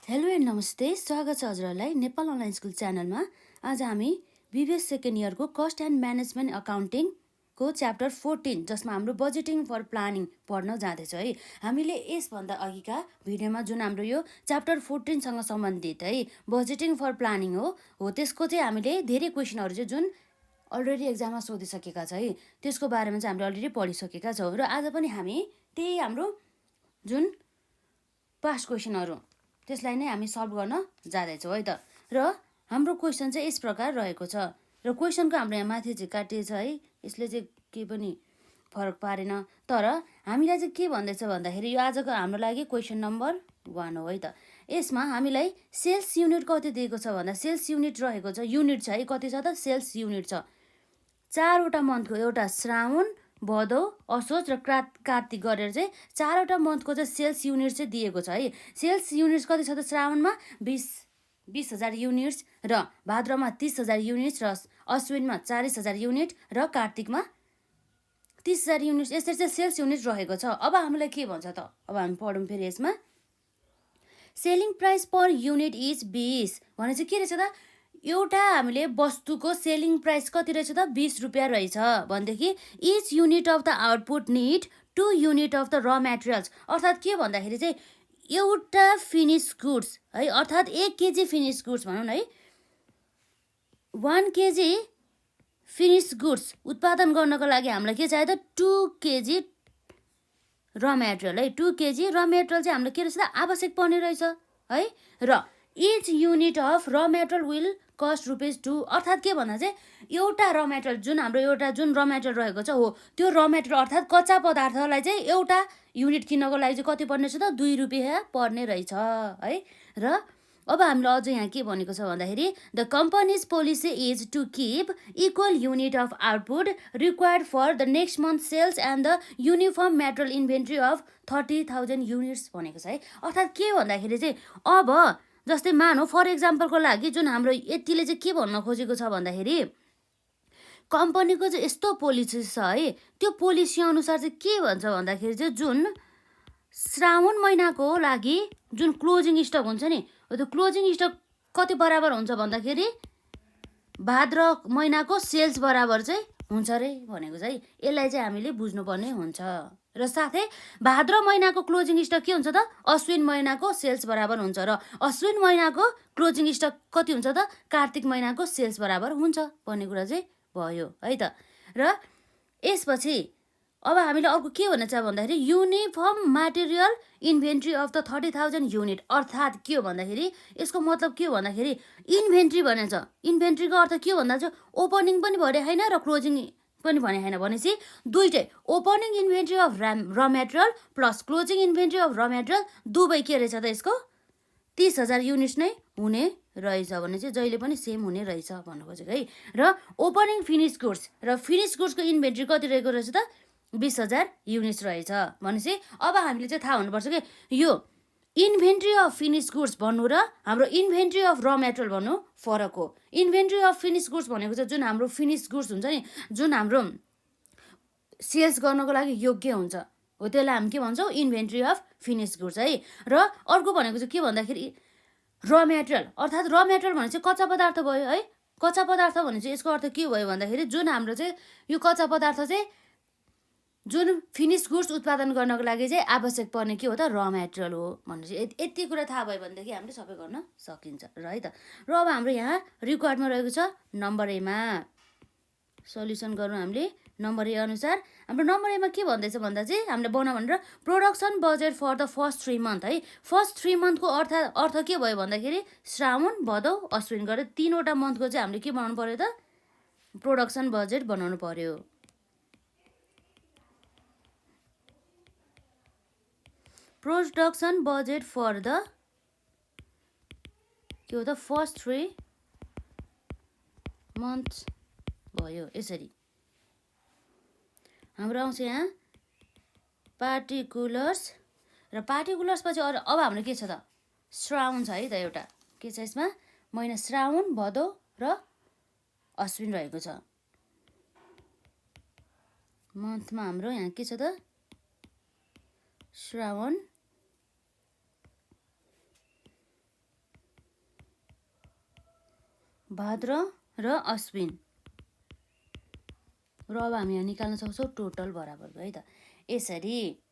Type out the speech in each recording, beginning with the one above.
Hello and नमस्ते, स्वागत छ हजुरहरूलाई नेपाल अनलाइन स्कुल च्यानलमा। आज हामी बिबिएस सेकेन्ड इयरको कस्ट एन्ड म्यानेजमेन्ट अकाउन्टिङको च्याप्टर 14 जसमा हाम्रो बजेटिङ फर प्लानिङ पढ्न जाँदैछ है। हामीले यसभन्दा अघिका भिडियोमा जुन हाम्रो यो च्याप्टर 14सँग सम्बन्धित है बजेटिङ फर प्लानिङ हो त्यसको चाहिँ हामीले धेरै क्वेसनहरू चाहिँ जुन अलरेडी एक्जाममा सोधिसकेका छ है त्यसको बारेमा चाहिँ हामीले अलरेडी पढिसकेका छौँ र आज पनि हामी त्यही हाम्रो जुन पास्ट क्वेसनहरू त्यसलाई नै हामी सल्भ गर्न जाँदैछौँ है त। र हाम्रो क्वेसन चाहिँ यस प्रकार रहेको छ र क्वेसनको हाम्रो यहाँ माथि चाहिँ काटिएछ है, यसले चाहिँ केही पनि फरक पारेन। तर हामीलाई चाहिँ के भन्दैछ भन्दाखेरि यो आजको हाम्रो लागि क्वेसन नम्बर 1 हो है त। यसमा हामीलाई सेल्स युनिट कति दिएको छ भन्दा सेल्स युनिट रहेको छ, युनिट छ है, कति छ त सेल्स युनिट छ 4वटा मन्थको, एउटा श्रावण, भदौ, असोज र कार्तिक गरेर चाहिँ 4वटा मन्थको चाहिँ सेल्स युनिट चाहिँ दिएको छ है। सेल्स युनिट्स कति छ त श्रावणमा 20,000 युनिट्स र भाद्रमा 30,000 युनिट्स र अश्विनमा 40,000 युनिट र कार्तिकमा 30,000 युनिट्स, यसरी चाहिँ सेल्स युनिट रहेको छ। अब हामीलाई के भन्छ त, अब हामी पढौँ फेरि यसमा। Selling price per unit is 20 भने चाहिँ के रहेछ त, एउटा हामीले वस्तुको सेलिङ प्राइस कति रहेछ त 20 रुपियाँ रहेछ भनेदेखि each unit of the output need 2 unit of the र मेटेरियल्स, अर्थात् के भन्दाखेरि चाहिँ एउटा फिनिस गुड्स है, अर्थात् 1 केजी फिनिस गुड्स भनौँ न है, 1 केजी फिनिस गुड्स उत्पादन गर्नको लागि हामीलाई के चाहियो त 2 केजी र मेटेरियल है। 2 केजी र मेटेरियल चाहिँ हामीलाई के रहेछ त आवश्यक पर्ने रहेछ है। र इच युनिट अफ र मेटेरियल विल कस्ट ₹2, अर्थात् के भन्दा चाहिँ एउटा र मेटेरियल जुन हाम्रो एउटा जुन र मेटेरियल रहेको छ हो त्यो र मेटेरियल अर्थात् कच्चा पदार्थलाई चाहिँ एउटा युनिट किन्नको लागि चाहिँ कति पर्ने छ त 2 रुपियाँ पर्ने रहेछ है। र अब हामीले अझ यहाँ के भनेको छ भन्दाखेरि the company's policy is to keep equal unit of output required for the next month sales and the uniform material inventory of 30,000 units भनेको छ है। अर्थात् के भन्दाखेरि चाहिँ अब जस्तै मानौ फर इक्जाम्पलको लागि जुन हाम्रो यतिले चाहिँ के भन्न खोजेको छ भन्दाखेरि कम्पनीको चाहिँ यस्तो पोलिसी छ है, त्यो पोलिसी अनुसार चाहिँ के भन्छ भन्दाखेरि चाहिँ जुन श्रावण महिनाको लागि जुन क्लोजिङ स्टक हुन्छ नि त्यो क्लोजिङ स्टक कति बराबर हुन्छ भन्दाखेरि भाद्र महिनाको सेल्स बराबर चाहिँ हुन्छ रे भनेको चाहिँ यसलाई चाहिँ हामीले बुझ्नुपर्ने हुन्छ। र साथै भाद्र महिनाको क्लोजिङ स्टक के हुन्छ त अश्विन महिनाको सेल्स बराबर हुन्छ र अश्विन महिनाको क्लोजिङ स्टक कति हुन्छ त कार्तिक महिनाको सेल्स बराबर हुन्छ भन्ने कुरा चाहिँ भयो है त। र यसपछि अब हामीले अर्को के भन्न चाह भन्दाखेरि uniform material inventory of the 30,000 unit, अर्थात् के हो भन्दाखेरि यसको मतलब के हो भन्दाखेरि इन्भेन्ट्री भनेको छ, इन्भेन्ट्रीको अर्थ के हो भन्दा चाहिँ ओपनिङ पनि भने होइन र क्लोजिङ पनि भने होइन, भनेपछि दुइटै ओपनिङ इन्भेन्ट्री अफ र material plus closing inventory of र मेटेरियल दुवै के रहेछ त यसको 30,000 युनिट्स नै हुने रहेछ भने चाहिँ जहिले पनि सेम हुने रहेछ भन्नु खोजेको है। र ओपनिङ फिनिस गुड्स र फिनिस गुड्सको इन्भेन्ट्री कति रहेको रहेछ त 20,000 युनिट्स रहेछ भनेपछि अब हामीले चाहिँ थाहा हुनुपर्छ कि यो इन्भेन्ट्री अफ फिनिस गुड्स भन्नु र हाम्रो इन्भेन्ट्री अफ र मेटेरियल भन्नु फरक हो। इन्भेन्ट्री अफ फिनिस गुड्स भनेको चाहिँ जुन हाम्रो फिनिस गुड्स हुन्छ नि जुन हाम्रो सेल्स गर्नको लागि योग्य हुन्छ हो त्यसलाई हामी के भन्छौँ इन्भेन्ट्री अफ फिनिस गुड्स है। र अर्को भनेको चाहिँ के भन्दाखेरि र मेटेरियल, अर्थात् र मेटेरियल भने चाहिँ कच्चा पदार्थ भयो है। कच्चा पदार्थ भने चाहिँ यसको अर्थ के भयो भन्दाखेरि जुन हाम्रो चाहिँ यो कच्चा पदार्थ चाहिँ जुन फिनिस गुड्स उत्पादन गर्नको लागि चाहिँ आवश्यक पर्ने के हो त र मेटेरियल हो भन्ने चाहिँ यति कुरा थाहा भयो भनेदेखि हामीले सबै गर्न सकिन्छ र है त। र अब हाम्रो यहाँ रिक्वायर्डमा रहेको छ नम्बर एमा सल्युसन गरौँ हामीले नम्बर ए अनुसार। हाम्रो नम्बर एमा के भन्दैछ भन्दा चाहिँ हामीले बनाऊ भनेर production budget for the first 3 month है। फर्स्ट 3 मन्थको अर्थ के भयो भन्दाखेरि श्रावण, भदौ, अश्विन गरेर 3वटा मन्थको चाहिँ हामीले के बनाउनु पर्यो त प्रोडक्सन बजेट बनाउनु पर्यो। प्रोडक्सन बजेट फर द के हो त फर्स्ट 3 मन्थ भयो। यसरी हाम्रो आउँछ यहाँ पार्टिकुलर्स र पार्टिकुलर्स पछि अब हाम्रो के छ त श्रावण छ है त, एउटा के छ यसमा महिना श्रावण, भदौ र अश्विन रहेको छ। मन्थमा हाम्रो यहाँ के छ त श्रावण, भाद्र र अश्विन र अब हामी यहाँ निकाल्न सक्छौँ टोटल बराबरको है त। यसरी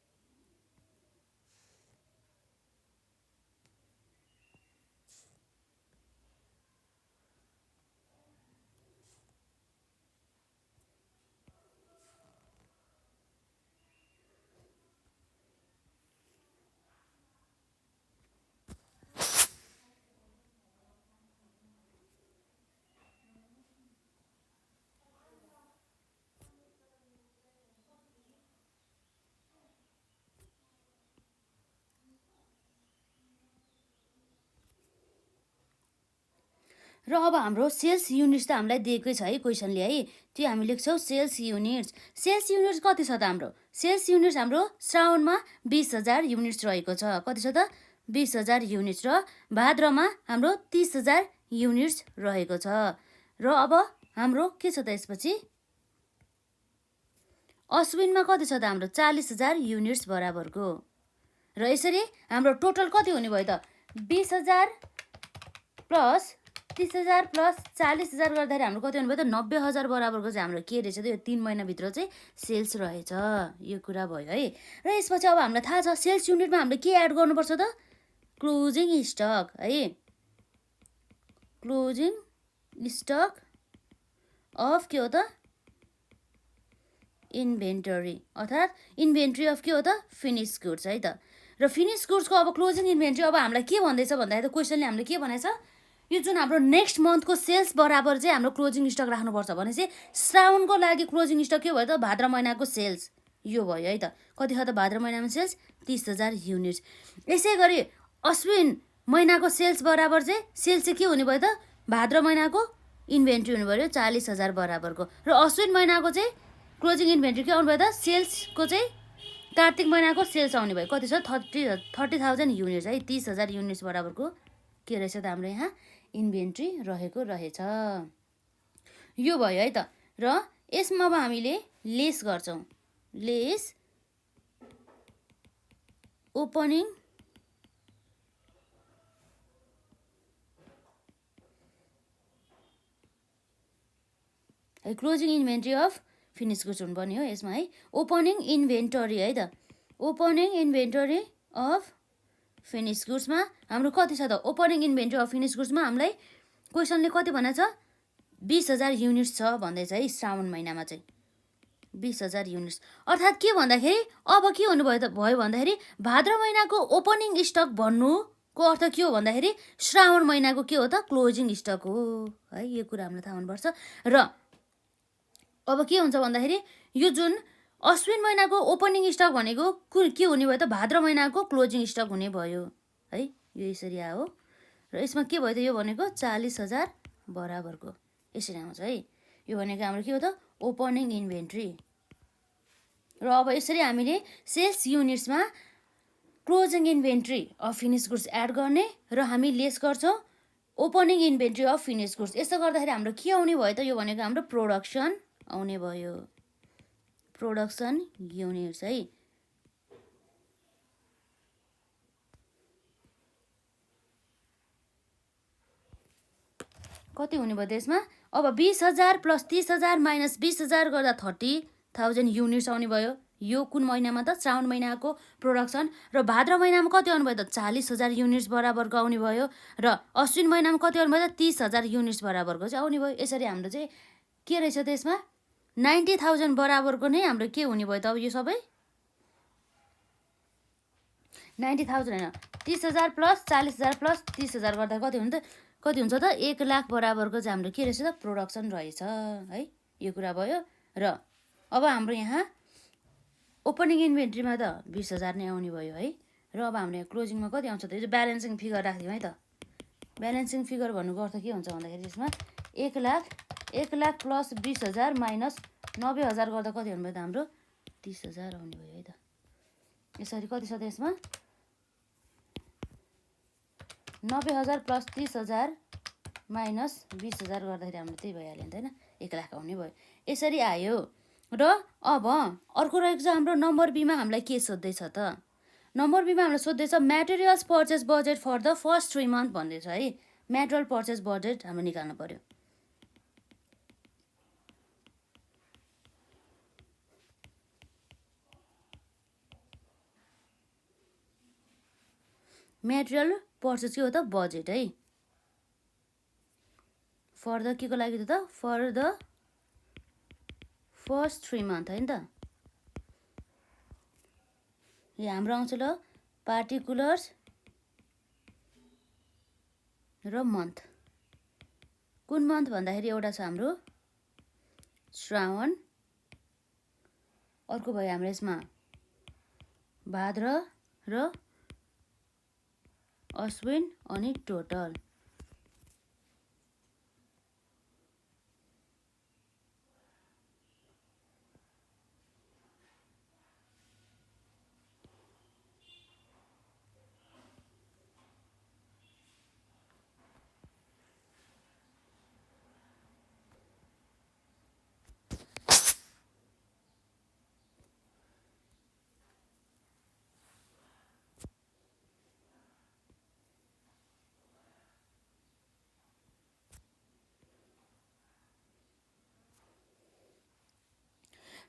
र अब हाम्रो सेल्स युनिट्स त हामीलाई दिएकै छ है क्वेसनले है, त्यो हामी लेख्छौँ सेल्स युनिट्स। सेल्स युनिट्स कति छ त हाम्रो? सेल्स युनिट्स हाम्रो श्रावणमा 20,000 युनिट्स रहेको छ। कति छ त? 20,000 युनिट्स। र भाद्रमा हाम्रो 30,000 युनिट्स रहेको छ। र अब हाम्रो के छ त यसपछि? अश्विनमा कति छ त हाम्रो? 40,000 युनिट्स बराबरको। र यसरी हाम्रो टोटल कति हुने भयो त? 20,000 प्लस 30,000 प्लस 40,000 गर्दाखेरि हाम्रो कति हुने भयो त? 90,000 बराबरको चाहिँ हाम्रो के रहेछ त? यो 3 महिनाभित्र चाहिँ सेल्स रहेछ। यो कुरा भयो है। र यसपछि अब हामीलाई थाहा छ सेल्स युनिटमा हामीले के एड गर्नुपर्छ त? क्लोजिङ स्टक है। क्लोजिङ स्टक अफ के हो त? इन्भेन्टरी, अर्थात् इन्भेन्ट्री अफ के हो त? फिनिस गुड्स है त। र फिनिस गुड्सको अब क्लोजिङ इन्भेन्ट्री अब हामीलाई के भन्दैछ भन्दाखेरि त क्वेसनले हामीले के भनेछ? यो जुन हाम्रो नेक्स्ट मन्थको सेल्स बराबर चाहिँ हाम्रो क्लोजिङ स्टक राख्नुपर्छ भने चाहिँ श्रावणको लागि क्लोजिङ स्टक के भयो त? भाद्र महिनाको सेल्स यो भयो है त। कति छ त भाद्र महिनामा सेल्स? 30,000 युनिट्स। यसै गरी अश्विन महिनाको सेल्स बराबर चाहिँ सेल्स चाहिँ के हुने भयो त? भाद्र महिनाको इन्भेन्ट्री हुने भयो 40,000 बराबरको। र अश्विन महिनाको चाहिँ क्लोजिङ इन्भेन्ट्री के आउनु भयो त? सेल्सको चाहिँ कार्तिक महिनाको सेल्स आउने भयो। कति छ? 30,000 युनिट्स है। 30,000 युनिट्स बराबरको के रहेछ त हाम्रो यहाँ? इन्भेन्ट्री रहेको रहेछ। यो भयो है त। र यसमा अब हामीले लेस गर्छौँ। लेस ओपनिङ है, closing inventory of finish goods हुनुपर्ने हो यसमा है। ओपनिङ इन्भेन्टरी है त। ओपनिङ इन्भेन्टरी अफ फिनिस गुड्समा हाम्रो कति छ त? ओपनिङ इन्भेन्ट्री अफ फिनिस गुड्समा हामीलाई क्वेसनले कति भनेको छ? 20,000 युनिट्स छ भन्दैछ है श्रावण महिनामा चाहिँ 20,000 युनिट्स। अर्थात् के भन्दाखेरि अब के हुनुभयो त भयो भन्दाखेरि भाद्र महिनाको ओपनिङ स्टक भन्नुको अर्थ के हो भन्दाखेरि श्रावण महिनाको के हो त? क्लोजिङ स्टक हो है। यो कुरा हामीलाई थाहा हुनुपर्छ। र अब के हुन्छ भन्दाखेरि यो जुन अश्विन महिनाको ओपनिङ स्टक भनेको के हुने भयो त? भाद्र महिनाको क्लोजिङ स्टक हुने भयो है। यो यसरी आयो। र यसमा के भयो त? यो भनेको 40,000 बराबरको यसरी आउँछ है। यो भनेको हाम्रो के हो त? Opening inventory. र अब यसरी हामीले सेल्स युनिट्समा closing inventory of finish goods add गर्ने र हामी लेस गर्छौँ opening inventory of finish goods. यसो गर्दाखेरि हाम्रो के आउने भयो त? यो भनेको हाम्रो प्रोडक्सन आउने भयो। प्रोडक्सन युनिट्स है। कति हुने भयो त यसमा? अब 20,000 प्लस 30,000 माइनस 20,000 गर्दा 30,000 युनिट्स आउने भयो। यो कुन महिनामा त? श्रावण महिनाको प्रोडक्सन। र भाद्र महिनामा कति आउनु भयो त? 40,000 युनिट्स बराबरको आउने भयो। र अश्विन महिनामा कति आउनु भयो त? 30,000 युनिट्स बराबरको चाहिँ आउने भयो। यसरी हाम्रो चाहिँ के रहेछ त यसमा? 90,000 बराबरको नै हाम्रो के हुने भयो त? अब यो सबै 90,000 होइन, 30,000 प्लस 40,000 प्लस 30,000 गर्दा कति हुन्छ त? कति हुन्छ त? 1,00,000 बराबरको चाहिँ हाम्रो के रहेछ त? प्रोडक्सन रहेछ है। यो कुरा भयो। र अब हाम्रो यहाँ ओपनिङ इन्भेन्ट्रीमा त 20,000 नै आउने भयो है। र अब हाम्रो यहाँ क्लोजिङमा कति आउँछ त? यो ब्यालेन्सिङ फिगर राख्दिउँ है त। ब्यालेन्सिङ फिगर भन्नुको अर्थ के हुन्छ भन्दाखेरि यसमा 1,00,000 प्लस 20,000 माइनस 90,000 गर्दा कति हुने भयो त? हाम्रो 30,000 आउने भयो है त। यसरी कति छ त यसमा? 90,000 प्लस 30,000 माइनस 20,000 गर्दाखेरि हाम्रो त्यही भइहाल्यो नि त होइन? 1,00,000 आउने भयो। यसरी आयो। र अब अर्को रहेको छ हाम्रो नम्बर बीमा हामीलाई के सोध्दैछ त? नम्बर बीमा हामीलाई सोध्दैछ materials purchase budget for the first 3 month भन्दैछ है। मेटेरियल पर्चेस बजेट हाम्रो निकाल्नु पर्यो। मेटेरियल पर्चेस के हो त बजेट है। फर द के को लागि त फर द फर्स्ट 3 मन्थ है नि त। यहाँ हाम्रो आउँछ ल पार्टिकुलर्स र मन्थ। कुन मन्थ भन्दाखेरि एउटा छ हाम्रो श्रावण, अर्को भयो हाम्रो यसमा भाद्र र अश्विन अनि टोटल।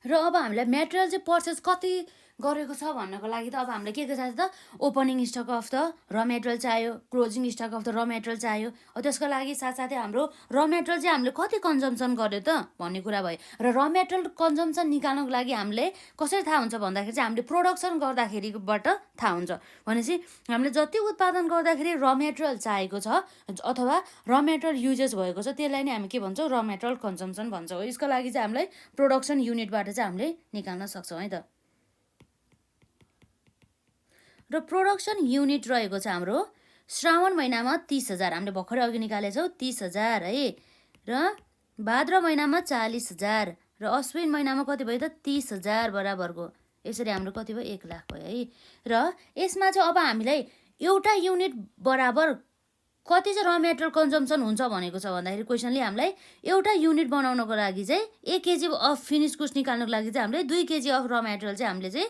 र अब हामीलाई मेटेरियल चाहिँ पर्चेस कति गरेको छ भन्नको लागि त अब हामीलाई के चाहियो त opening stock of the raw material चाहियो, closing stock of the raw material चाहियो। त्यसको लागि साथसाथै हाम्रो र मेटेरियल चाहिँ हामीले कति कन्जम्सन गर्यो त भन्ने कुरा भयो। र र मेटेरियल कन्जम्सन निकाल्नको लागि हामीले कसरी थाहा हुन्छ भन्दाखेरि चाहिँ हामीले प्रोडक्सन गर्दाखेरिबाट थाहा हुन्छ। भनेपछि हामीले जति उत्पादन गर्दाखेरि र मेटेरियल चाहिएको छ अथवा र मेटेरियल युजेस भएको छ त्यसलाई नै हामी के भन्छौँ र मेटेरियल कन्जम्सन भन्छौँ। यसको लागि चाहिँ हामीलाई प्रोडक्सन युनिटबाट चाहिँ हामीले निकाल्न सक्छौँ है त। र प्रोडक्सन युनिट रहेको छ हाम्रो श्रावण महिनामा 30,000 हामीले भर्खरै अघि निकालेछौँ 30,000 है। र भाद्र महिनामा 40,000 र अश्विन महिनामा कति भयो त 30,000 बराबरको। यसरी हाम्रो कति भयो 1 लाख भयो है। र यसमा चाहिँ अब हामीलाई एउटा युनिट बराबर कति चाहिँ र मेटेरियल कन्जम्सन हुन्छ भनेको छ भन्दाखेरि क्वेसनले हामीलाई एउटा युनिट बनाउनको लागि चाहिँ 1 केजी अफ फिनिस गुड्स निकाल्नको लागि चाहिँ हामीले 2 केजी अफ र मेटेरियल चाहिँ हामीले चाहिँ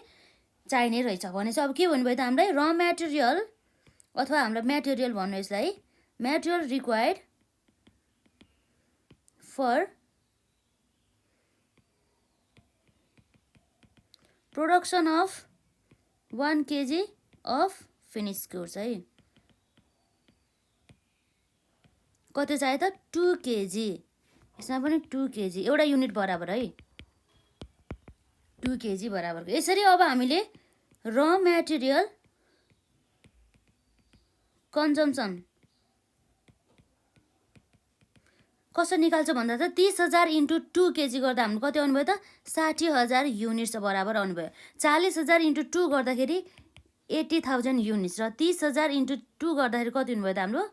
चाहिने रहेछ भनेपछि अब के भन्नुभयो त हामीलाई र मेटेरियल अथवा हाम्रो मेटेरियल भन्नु यसलाई material required for production of 1 KG of finish goods है। कति चाहियो त 2 केजी। यसमा पनि 2 केजी एउटा युनिट बराबर है 2 केजी बराबरको। यसरी अब हामीले र मेटेरियल कन्जम्सन कसरी निकाल्छ भन्दा त 30,000 इन्टु 2 केजी गर्दा हाम्रो कति आउनुभयो त 60,000 युनिट्स बराबर आउनुभयो। 40,000 इन्टु 2 गर्दाखेरि 80,000 युनिट्स र 30,000 इन्टु 2 गर्दाखेरि कति हुनुभयो त हाम्रो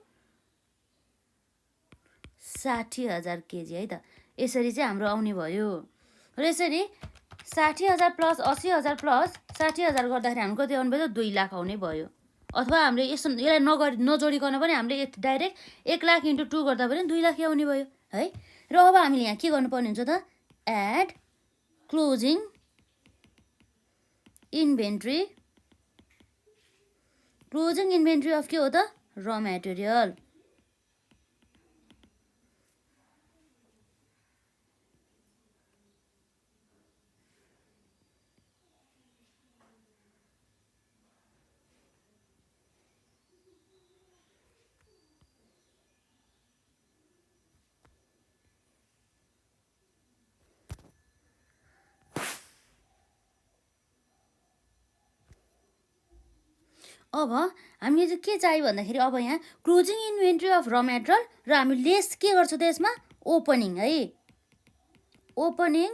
60,000 केजी है त। यसरी चाहिँ हाम्रो आउने भयो। र यसरी 60,000 प्लस 80,000 प्लस 60,000 गर्दाखेरि हाम्रो कति आउनुभयो त 2 लाख आउने भयो। अथवा हामीले यसलाई नजोडिकन पनि हामीले डाइरेक्ट 1 लाख इन्टु 2 गर्दा पनि 2 लाख आउने भयो है। र अब हामीले यहाँ के गर्नुपर्ने हुन्छ त एड क्लोजिङ इन्भेन्ट्री अफ के हो त र मेटेरियल। अब हामीले चाहिँ के चाहियो भन्दाखेरि अब यहाँ क्लोजिङ इन्भेन्ट्री अफ र मेटेरियल र हामी लेस के गर्छौँ त यसमा ओपनिङ है। ओपनिङ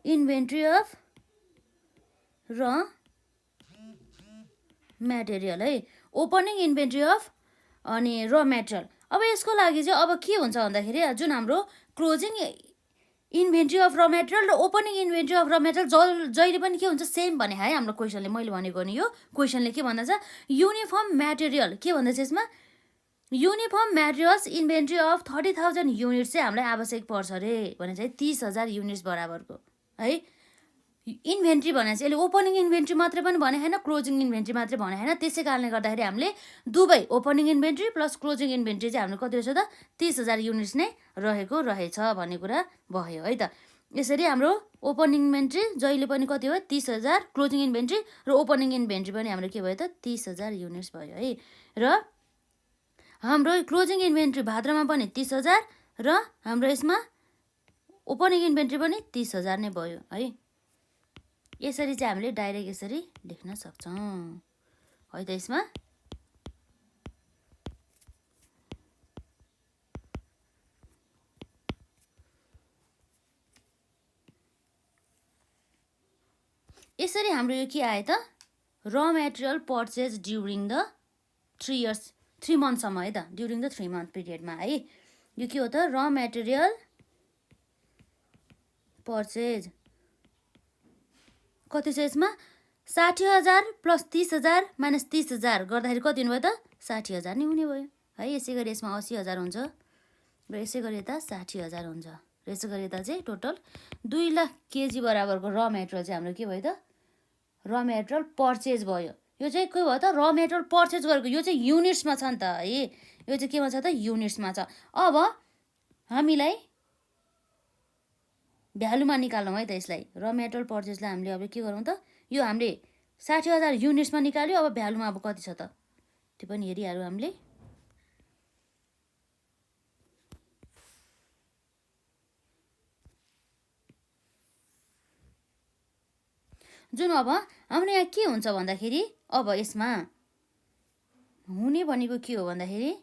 इन्भेन्ट्री अफ र मेटेरियल है। ओपनिङ इन्भेन्ट्री अफ अनि र मेटेरियल। अब यसको लागि चाहिँ अब के हुन्छ भन्दाखेरि जुन हाम्रो क्लोजिङ इन्भेन्ट्री अफ र मेटेरियल र ओपनिङ इन्भेन्ट्री अफ र मेटेरियल जहिले पनि के हुन्छ सेम भने है हाम्रो क्वेसनले। मैले भनेको नि यो क्वेसनले के भन्दछ युनिफर्म मेटेरियल के भन्दछ यसमा uniform materials inventory of 30,000 units चाहिँ हामीलाई आवश्यक पर्छ अरे भने चाहिँ 30,000 युनिट्स बराबरको है। इन्भेन्ट्री भने चाहिँ यसले ओपनिङ इन्भेन्ट्री मात्रै पनि भने होइन, क्लोजिङ इन्भेन्ट्री मात्रै भने होइन। त्यसै कारणले गर्दाखेरि हामीले दुवै opening inventory plus closing inventory चाहिँ हाम्रो कति रहेछ त 30,000 युनिट्स नै रहेको रहेछ भन्ने कुरा भयो है त। यसरी हाम्रो ओपनिङ इन्भेन्ट्री जहिले पनि कति हो 30,000, क्लोजिङ इन्भेन्ट्री र ओपनिङ इन्भेन्ट्री पनि हाम्रो के भयो त 30,000 युनिट्स भयो है। र हाम्रो क्लोजिङ इन्भेन्ट्री भाद्रमा पनि 30,000 र हाम्रो यसमा ओपनिङ इन्भेन्ट्री पनि 30,000 नै भयो है। यसरी चाहिँ हामीले डाइरेक्ट यसरी लेख्न सक्छौँ है त। यसमा यसरी हाम्रो यो के आयो त र मेटेरियल पर्चेज ड्युरिङ द 3 मन्थसम्म है त, ड्युरिङ द 3 मन्थ पिरियडमा है। यो के हो त र मेटेरियल पर्चेज कति छ यसमा 60,000 प्लस 30,000 माइनस 30,000 गर्दाखेरि कति हुनुभयो त 60,000 नै हुने भयो है। यसै गरी यसमा 80,000 हुन्छ र यसै गरी यता 60,000 हुन्छ र यसै गरी यता चाहिँ टोटल 2 लाख केजी बराबरको र मेटेरियल चाहिँ हाम्रो के भयो त र मेटेरियल पर्चेज भयो। यो चाहिँ के भयो त र मेटेरियल पर्चेज गरेको, यो चाहिँ युनिट्समा छ नि त है। यो चाहिँ केमा छ त युनिट्समा छ। अब हामीलाई भ्यालुमा निकाल्नु है त यसलाई। र मेटेरियल पर्चेजलाई हामीले अब के गरौँ त, यो हामीले 60,000 युनिट्समा निकाल्यो। अब भ्यालुमा अब कति छ त त्यो पनि हेरिहाल्यो हामीले। जुन अब हाम्रो यहाँ के हुन्छ भन्दाखेरि अब यसमा हुने भनेको के हो भन्दाखेरि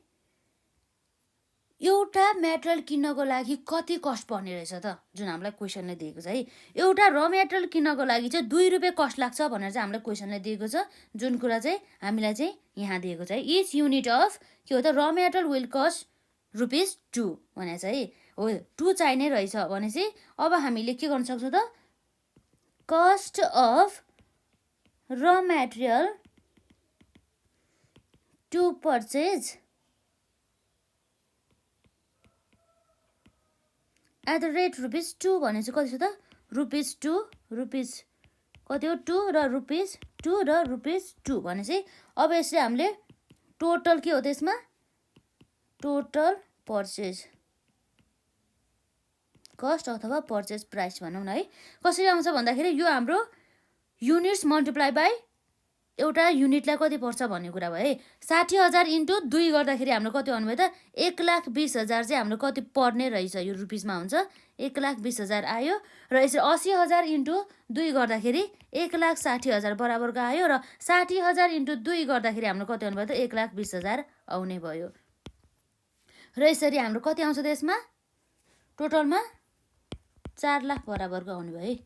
एउटा मेटेरियल किन्नको लागि कति कस्ट पर्ने रहेछ त, जुन हामीलाई क्वेसनले दिएको छ है। एउटा र मेटेरियल किन्नको लागि चाहिँ 2 रुपियाँ कस्ट लाग्छ भनेर चाहिँ हामीलाई क्वेसनले दिएको छ। जुन कुरा चाहिँ हामीलाई चाहिँ यहाँ दिएको छ है। इच युनिट अफ के हो त र मेटेरियल विल कस्ट ₹2 भनेको छ है। हो 2 चाहिने रहेछ भनेपछि अब हामीले के गर्न सक्छौँ त कस्ट अफ र material to purchase at the rate ₹2 भने चाहिँ कति छ त ₹2 कति हो 2 र ₹2 र ₹2 भने चाहिँ अब यसले हामीले टोटल के हो त यसमा टोटल पर्चेज कस्ट अथवा पर्चेज प्राइस भनौँ न है। कसरी आउँछ भन्दाखेरि यो हाम्रो युनिट्स मल्टिप्लाई बाई एउटा युनिटलाई कति पर्छ भन्ने कुरा भयो है। 60,000 इन्टु 2 गर्दाखेरि हाम्रो कति आउनुभयो त 1,20,000 चाहिँ हाम्रो कति पर्ने रहेछ। यो रुपिसमा हुन्छ 1,20,000 आयो र यसरी 80,000 इन्टु 2 गर्दाखेरि 1,60,000 बराबरको आयो र 60,000 इन्टु 2 गर्दाखेरि हाम्रो कति आउनुभयो त 1,20,000 आउने भयो। र यसरी हाम्रो कति आउँछ त यसमा टोटलमा 4 लाख बराबरको आउने भयो है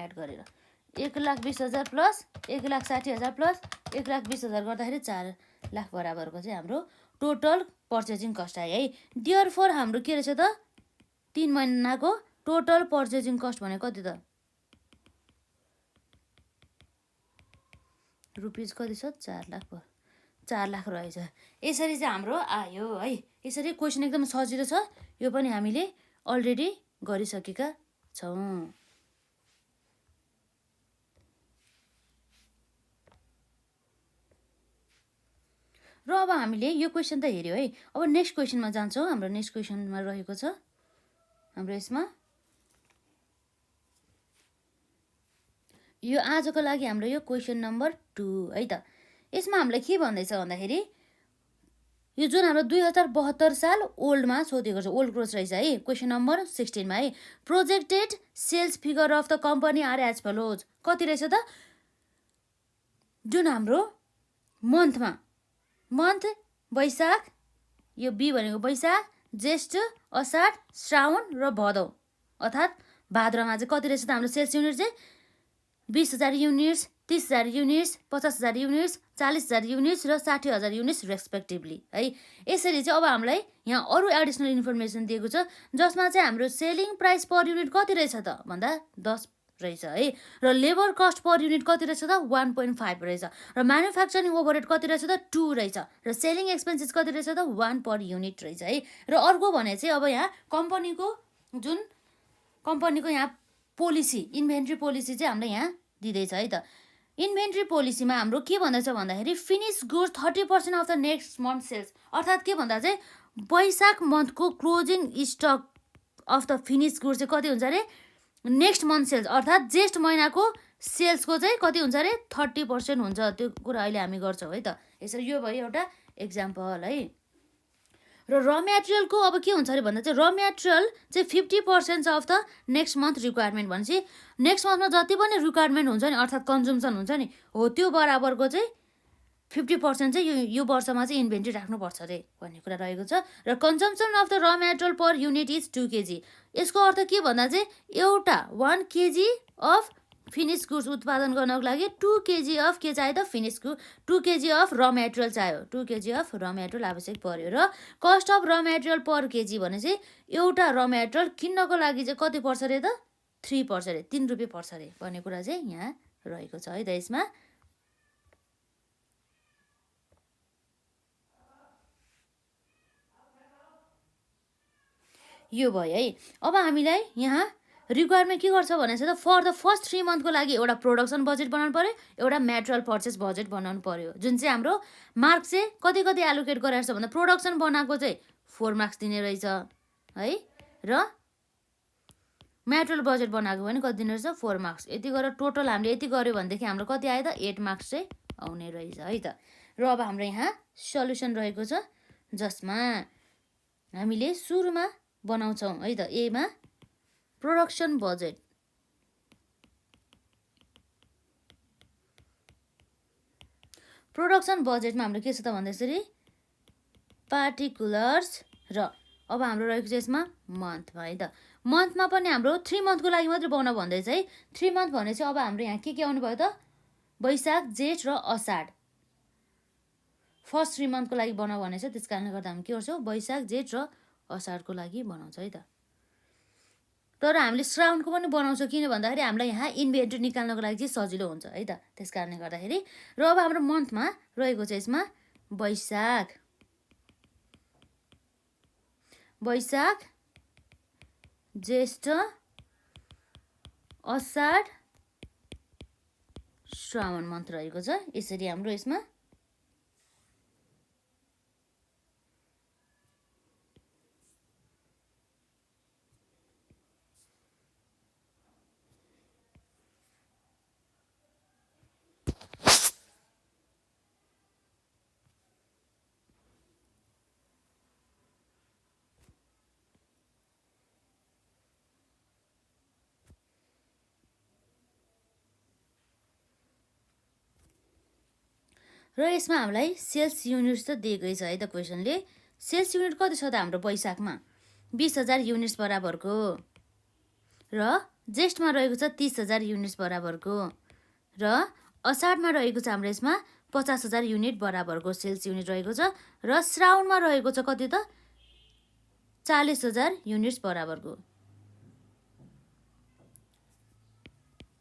एड गरेर। 1,20,000 प्लस 1,60,000 प्लस 1,20,000 गर्दाखेरि 4 लाख बराबरको चाहिँ हाम्रो टोटल पर्चेजिङ कस्ट आयो है। देयरफोर हाम्रो के रहेछ त 3 महिनाको टोटल पर्चेजिङ कस्ट भनेको कति त रुपिस कति छ 4 लाख रहेछ। यसरी चाहिँ हाम्रो आयो है। यसरी क्वेसन एकदम सजिलो छ। यो पनि हामीले अलरेडी गरिसकेका छौँ। र अब हामीले यो क्वेसन त हेऱ्यौँ है। अब नेक्स्ट क्वेसनमा जान्छौँ। हाम्रो नेक्स्ट क्वेसनमा रहेको छ हाम्रो यसमा यो आजको लागि हाम्रो यो क्वेसन नम्बर 2 है त। यसमा हामीलाई के भन्दैछ भन्दाखेरि यो जुन हाम्रो 2072 साल ओल्डमा सोधेको छ, ओल्ड ग्रोथ रहेछ है। क्वेसन नम्बर 16 मा है projected sales figure of the company are as follows कति रहेछ त जुन हाम्रो मन्थमा मन्थ वैशाख, यो बी भनेको वैशाख, ज्येष्ठ, असार, श्रावण र भदौ अर्थात् भाद्रमा चाहिँ कति रहेछ त हाम्रो सेल्स युनिट चाहिँ 20,000 युनिट्स, 30,000 युनिट्स, 50,000 युनिट्स, 40,000 युनिट्स र 60,000 युनिट्स रेस्पेक्टिभली है। यसरी चाहिँ अब हामीलाई यहाँ अरू एडिसनल इन्फर्मेसन दिएको छ जसमा चाहिँ हाम्रो सेलिङ प्राइस पर युनिट कति रहेछ त भन्दा 10 रहेछ है। र लेबर कस्ट पर युनिट कति रहेछ त 1.5 रहेछ र म्यानुफ्याक्चरिङ ओभरहेड कति रहेछ त 2 रहेछ र सेलिङ एक्सपेन्सेस कति रहेछ त 1 पर युनिट रहेछ है। र अर्को भने चाहिँ अब यहाँ कम्पनीको यहाँ पोलिसी इन्भेन्ट्री पोलिसी चाहिँ हामीलाई यहाँ दिँदैछ है त। इन्भेन्ट्री पोलिसीमा हाम्रो के भन्दैछ भन्दाखेरि finish goods 30% of the next month sales, अर्थात् के भन्दा चाहिँ वैशाख मन्थको closing stock of the finish goods चाहिँ कति हुन्छ अरे नेक्स्ट मन्थ सेल्स, अर्थात् जेठ महिनाको सेल्सको चाहिँ कति हुन्छ अरे 30% हुन्छ। त्यो कुरा अहिले हामी गर्छौँ है त। यसरी यो भयो एउटा एक्जाम्पल है। र र मेटेरियलको अब के हुन्छ अरे भन्दा चाहिँ र मेटेरियल चाहिँ 50% of the next month requirement भनेपछि नेक्स्ट मन्थमा जति पनि रिक्वायरमेन्ट हुन्छ नि अर्थात् कन्ज्युम्सन हुन्छ नि हो त्यो बराबरको चाहिँ 50% चाहिँ यो वर्षमा चाहिँ इन्भेन्ट्री राख्नुपर्छ अरे भन्ने कुरा रहेको छ। र consumption of the raw material per unit is 2 kg। यसको अर्थ के भन्दा चाहिँ एउटा 1 kg अफ फिनिस गुड्स उत्पादन गर्नको लागि 2 kg अफ के चाहियो त फिनिस गुड 2 kg अफ र मेटेरियल चाहियो, 2 kg अफ र मेटेरियल आवश्यक पर्यो। र कस्ट अफ र मेटेरियल पर केजी भने चाहिँ एउटा र मेटेरियल किन्नको लागि चाहिँ कति पर्छ अरे त 3 पर्छ अरे, 3 रुपियाँ पर्छ अरे भन्ने कुरा चाहिँ यहाँ रहेको छ है त। यसमा यो भयो है। अब हामीलाई यहाँ रिक्वायरमेन्ट के गर्छ भनेपछि त फर द फर्स्ट 3 मन्थको लागि एउटा प्रोडक्सन बजेट बनाउनु पर्यो, एउटा मेटेरियल पर्चेस बजेट बनाउनु पर्यो, जुन चाहिँ हाम्रो मार्क्स चाहिँ कति कति एलोकेट गराएको छ भन्दा प्रोडक्सन बनाएको चाहिँ 4 मार्क्स दिने रहेछ है, र मेटेरियल बजेट बनाएको पनि कति दिने रहेछ 4 मार्क्स। यति गरेर टोटल हामीले यति गऱ्यो भनेदेखि हाम्रो कति आयो त 8 मार्क्स चाहिँ आउने रहेछ है त। र अब हाम्रो यहाँ सल्युसन रहेको छ जसमा हामीले सुरुमा बनाउँछौँ है त। एमा प्रोडक्सन बजेट, प्रोडक्सन बजेटमा हाम्रो के छ त भन्दाखेरि पार्टिकुलर्स र अब हाम्रो रहेको छ यसमा मन्थमा है त। मन्थमा पनि हाम्रो 3 मन्थको लागि मात्रै बनाऊ भन्दैछ है। 3 मन्थ भने चाहिँ अब हाम्रो यहाँ के आउनु भयो त वैशाख जेठ र असाढ फर्स्ट 3 मन्थको लागि बनाऊ भनेछ। त्यस कारणले गर्दा हामी के गर्छौँ वैशाख जेठ र असाढको लागि बनाउँछ है त। तर हामीले श्रावणको पनि बनाउँछौँ किन भन्दाखेरि हामीलाई यहाँ इन्भेन्ट्री निकाल्नको लागि चाहिँ सजिलो हुन्छ है त। त्यस कारणले गर्दाखेरि र अब हाम्रो मन्थमा रहेको छ यसमा वैशाख, वैशाख ज्येष्ठ असाढ श्रावण मन्थ रहेको छ। यसरी हाम्रो यसमा र यसमा हामीलाई सेल्स युनिट्स त दिएकै छ है त क्वेसनले। सेल्स युनिट कति छ त हाम्रो वैशाखमा 20,000 युनिट्स बराबरको, र ज्येष्ठमा रहेको छ 30,000 युनिट्स बराबरको, र असाढमा रहेको छ हाम्रो यसमा 50,000 युनिट बराबरको सेल्स युनिट रहेको छ, र श्रावणमा रहेको छ कति त 40,000 युनिट्स बराबरको,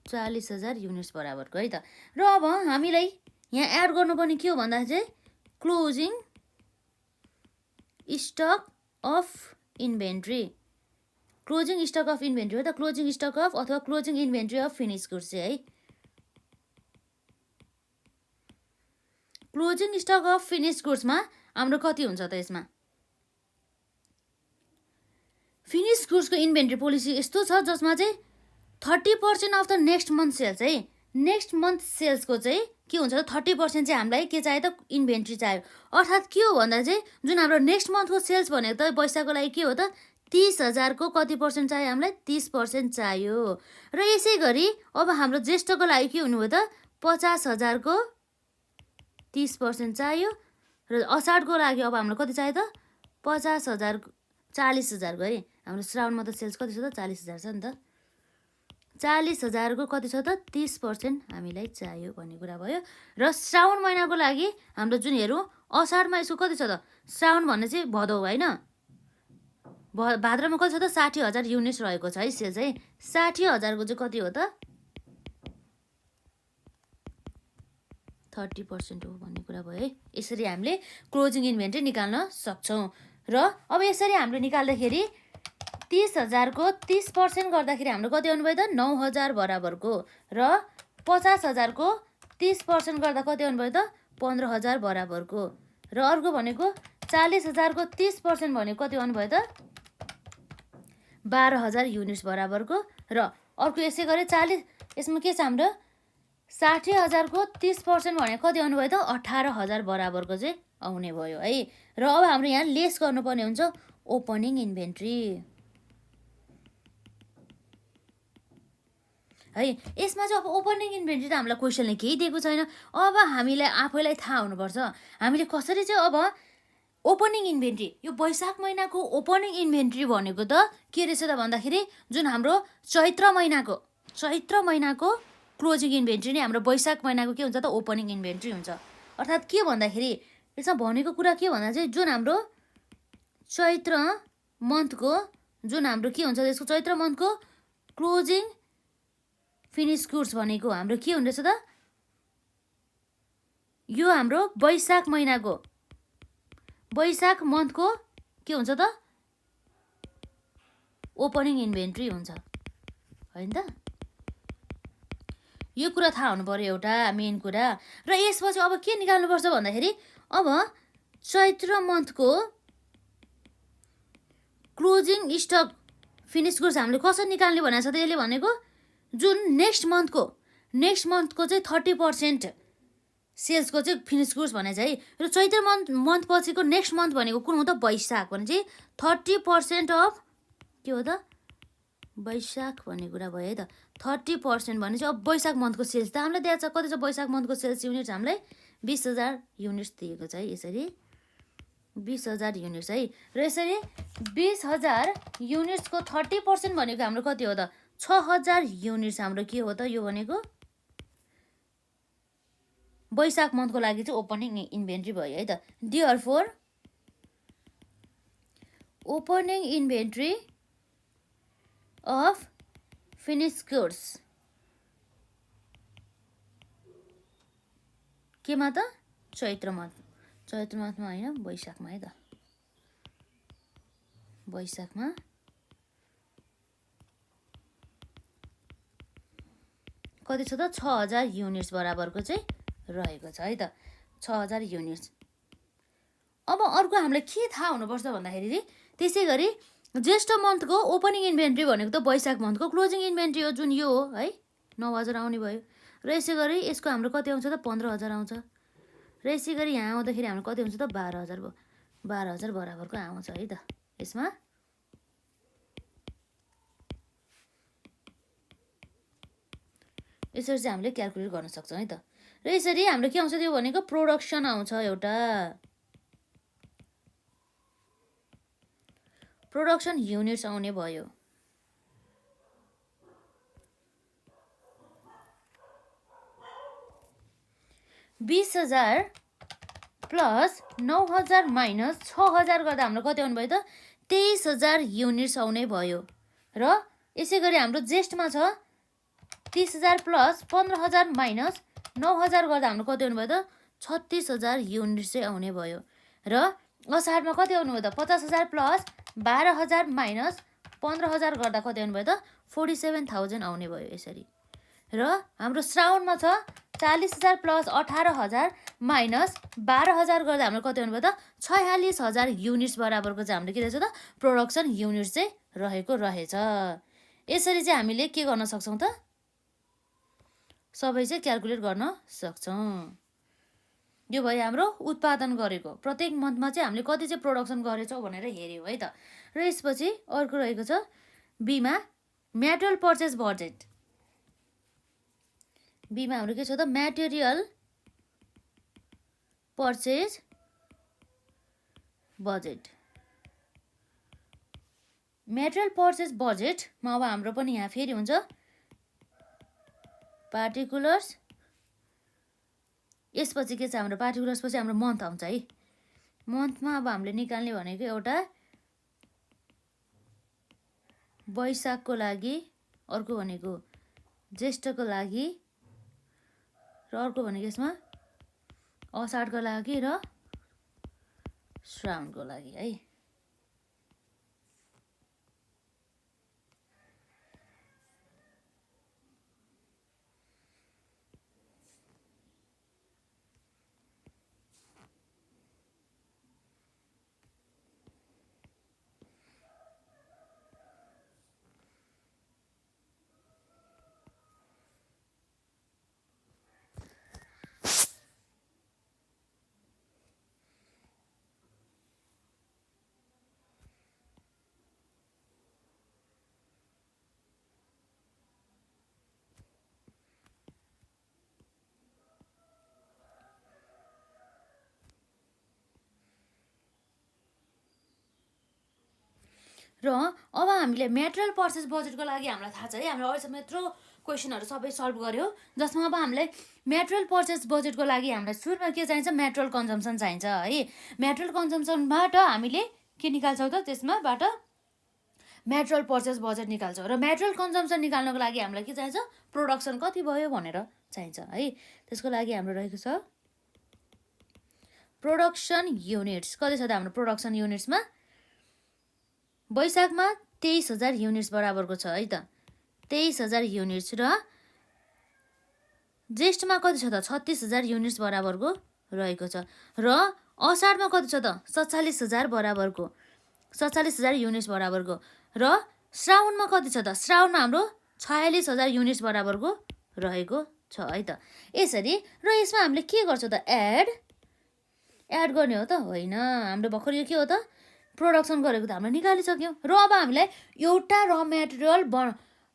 40,000 युनिट्स बराबरको है त। र अब हामीलाई यहाँ एड गर्नुपर्ने के हो भन्दा चाहिँ closing stock of inventory, closing stock of inventory हो त, क्लोजिङ स्टक अफ अथवा closing inventory of finish goods चाहिँ है। क्लोजिङ स्टक अफ फिनिस गुड्समा हाम्रो कति हुन्छ त यसमा फिनिस गुड्सको इन्भेन्ट्री पोलिसी यस्तो छ जसमा चाहिँ 30% of the next month sales है, नेक्स्ट मन्थ सेल्सको चाहिँ के हुन्छ त 30% चाहिँ हामीलाई के चाहियो त इन्भेन्ट्री चाहियो। अर्थात् के हो भन्दा चाहिँ जुन हाम्रो नेक्स्ट मन्थको सेल्स भनेको त वैशाखको लागि के हो त 30,000 को कति पर्सेन्ट चाहियो हामीलाई 30% चाहियो। र यसै गरी अब हाम्रो ज्येष्ठको लागि के हुनुभयो त 50,000 को 30% चाहियो, र असाढको लागि अब हाम्रो कति चाहियो त 50,000 40,000 को है। हाम्रो श्रावणमा त सेल्स कति छ त 40,000 छ नि त, 40,000 को कति छ त 30% हामीलाई चाहियो भन्ने कुरा भयो। र श्रावण महिनाको लागि हाम्रो जुन हेरौँ असाढमा यसको कति छ त श्रावण भन्ने चाहिँ भदौ होइन, भाद्रमा कति छ त 60,000 युनिट्स रहेको छ है सेल्स है। 60,000 को चाहिँ कति हो त 30% हो भन्ने कुरा भयो है। यसरी हामीले क्लोजिङ इन्भेन्ट्री निकाल्न सक्छौँ। र अब यसरी हामीले निकाल्दाखेरि 30,000 को 30% गर्दाखेरि हाम्रो कति आउनुभयो त 9,000 बराबरको र 50,000 को 30% गर्दा कति आउनुभयो त 15,000 बराबरको र अर्को भनेको 40,000 को 30% भनेको कति आउनुभयो त 12,000 युनिट्स बराबरको र अर्को यसै गरी 40 यसमा के छ हाम्रो 60,000 को 30% भनेको कति आउनुभयो त 18,000 बराबरको चाहिँ आउने भयो है। र अब हाम्रो यहाँ लेस गर्नुपर्ने हुन्छ ओपनिङ इन्भेन्ट्री है। यसमा चाहिँ अब ओपनिङ इन्भेन्ट्री त हामीलाई क्वेसनले केही दिएको छैन। अब हामीलाई आफैलाई थाहा हुनुपर्छ हामीले कसरी चाहिँ अब ओपनिङ इन्भेन्ट्री यो वैशाख महिनाको ओपनिङ इन्भेन्ट्री भनेको त के रहेछ त भन्दाखेरि जुन हाम्रो चैत्र महिनाको क्लोजिङ इन्भेन्ट्री नै हाम्रो वैशाख महिनाको के हुन्छ त ओपनिङ इन्भेन्ट्री हुन्छ। अर्थात् के भन्दाखेरि यसमा भनेको कुरा के भन्दा चाहिँ जुन हाम्रो चैत्र मन्थको जुन हाम्रो के हुन्छ त्यसको चैत्र मन्थको क्लोजिङ फिनिस गुड्स भनेको हाम्रो के हुँदैछ त यो हाम्रो वैशाख मन्थको के हुन्छ त ओपनिङ इन्भेन्ट्री हुन्छ हैन त। यो कुरा थाहा हुनु पर्यो एउटा मेन कुरा। र यसपछि अब के निकाल्नुपर्छ भन्दाखेरि अब चैत्र मन्थको क्लोजिङ स्टक फिनिस गुड्स हामीले कसरी निकाल्ने भनेको छ त यसले भनेको जुन नेक्स्ट मन्थको चाहिँ 30% सेल्सको चाहिँ फिनिस गुड्स भने चाहिँ र चैत्र मन्थ पछिको नेक्स्ट मन्थ भनेको कुन हो त वैशाख भने चाहिँ 30% अफ के हो त वैशाख भन्ने कुरा भयो है त 30% भने चाहिँ अब वैशाख मन्थको सेल्स त हामीलाई दिएको छ कति छ वैशाख मन्थको सेल्स युनिट्स हामीलाई 20,000 युनिट्स दिएको छ है। यसरी 20,000 युनिट्स है र यसरी 20,000 युनिट्सको 30% भनेको हाम्रो कति हो त 6,000 युनिट्स हाम्रो के हो त यो भनेको वैशाख मन्थको लागि चाहिँ ओपनिङ इन्भेन्ट्री भयो है त। Therefore opening inventory of finish goods केमा त चैत्र मन्थमा होइन वैशाखमा है त वैशाखमा कति छ त 6,000 युनिट्स बराबरको चाहिँ रहेको छ है त 6,000 युनिट्स। अब अर्को हामीलाई के थाहा हुनुपर्छ भन्दाखेरि त्यसै गरी ज्येष्ठ मन्थको ओपनिङ इन्भेन्ट्री भनेको त वैशाख मन्थको क्लोजिङ इन्भेन्ट्री हो जुन यो हो है 9,000 आउने भयो र यसै गरी यसको हाम्रो कति आउँछ त 15,000 आउँछ र यसै गरी यहाँ आउँदाखेरि हाम्रो कति हुन्छ त 12,000 बराबरको आउँछ है त। यसमा यसरी चाहिँ हामीले क्याल्कुलेट गर्न सक्छौँ है त। र यसरी हाम्रो के आउँछ त्यो भनेको प्रोडक्सन आउँछ एउटा प्रोडक्सन युनिट्स आउने भयो। $20,000 प्लस 9,000 माइनस 6,000 गर्दा हाम्रो कति आउनु भयो त 23,000 युनिट्स आउने भयो र यसै गरी हाम्रो ज्येष्ठमा छ 30,000 प्लस 15,000 माइनस 9,000 गर्दा हाम्रो कति आउनु भयो त 36,000 युनिट्स चाहिँ आउने भयो र असारमा कति आउनु भयो त 50,000 प्लस 12,000 माइनस 15,000 गर्दा कति आउनु भयो त 47,000 आउने भयो यसरी। र हाम्रो श्रावणमा छ 40,000 प्लस 18,000 माइनस 12,000 गर्दा हाम्रो कति आउनु भयो त 46,000 युनिट्स बराबरको चाहिँ हाम्रो के रहेछ त प्रोडक्सन युनिट्स चाहिँ रहेछ। यसरी चाहिँ हामीले के गर्न सक्छौँ त सबै चाहिँ क्याल्कुलेट गर्न सक्छौँ। यो भयो हाम्रो उत्पादन गरेको प्रत्येक मन्थमा चाहिँ हामीले कति चाहिँ प्रोडक्सन गरेछौँ भनेर हेऱ्यौँ है त। र यसपछि अर्को रहेको छ बीमा म्याटेरियल पर्चेस बजेट। बीमा हाम्रो के छ त material purchase budget. Material purchase बजेटमा अब हाम्रो पनि यहाँ फेरि हुन्छ पार्टिकुलर्स यसपछि के छ हाम्रो पार्टिकुलर्स पछि हाम्रो मन्थ आउँछ है। मन्थमा अब हामीले निकाल्ने भनेको एउटा वैशाखको लागि अर्को भनेको ज्येष्ठको लागि र अर्को भनेको यसमा असाढको लागि र श्रावणको लागि है। र अब हामीले मेटेरियल पर्चेस बजेटको लागि हामीलाई थाहा छ है, हामीले अहिलेसम्म यत्रो क्वेसनहरू सबै सल्भ गऱ्यो, जसमा अब हामीलाई मेटेरियल पर्चेस बजेटको लागि हामीलाई सुरुमा के चाहिन्छ, मेटेरियल कन्जम्सन चाहिन्छ है। मेटेरियल कन्जम्सनबाट हामीले के निकाल्छौँ त, त्यसमाबाट मेटेरियल पर्चेस बजेट निकाल्छौँ। र मेटेरियल कन्जम्सन निकाल्नको लागि हामीलाई के चाहिन्छ, प्रोडक्सन कति भयो भनेर चाहिन्छ है। त्यसको लागि हाम्रो रहेको छ प्रोडक्सन युनिट्स। कति छ त हाम्रो प्रोडक्सन युनिट्समा, वैशाखमा 23,000 युनिट्स बराबरको छ है त, 23,000 युनिट्स। र ज्येष्ठमा कति छ त, 36,000 युनिट्स बराबरको रहेको छ। र असारमा कति छ त, 47,000 बराबरको, 47,000 युनिट्स बराबरको। र श्रावणमा कति छ त, श्रावणमा हाम्रो 46,000 युनिट्स बराबरको रहेको छ है त। यसरी र यसमा हामीले के गर्छौँ त, एड गर्ने हो त, होइन। हाम्रो भर्खर यो के हो त, प्रोडक्सन गरेको त हामीले निकालिसक्यौँ। र अब हामीलाई एउटा र मेटेरियल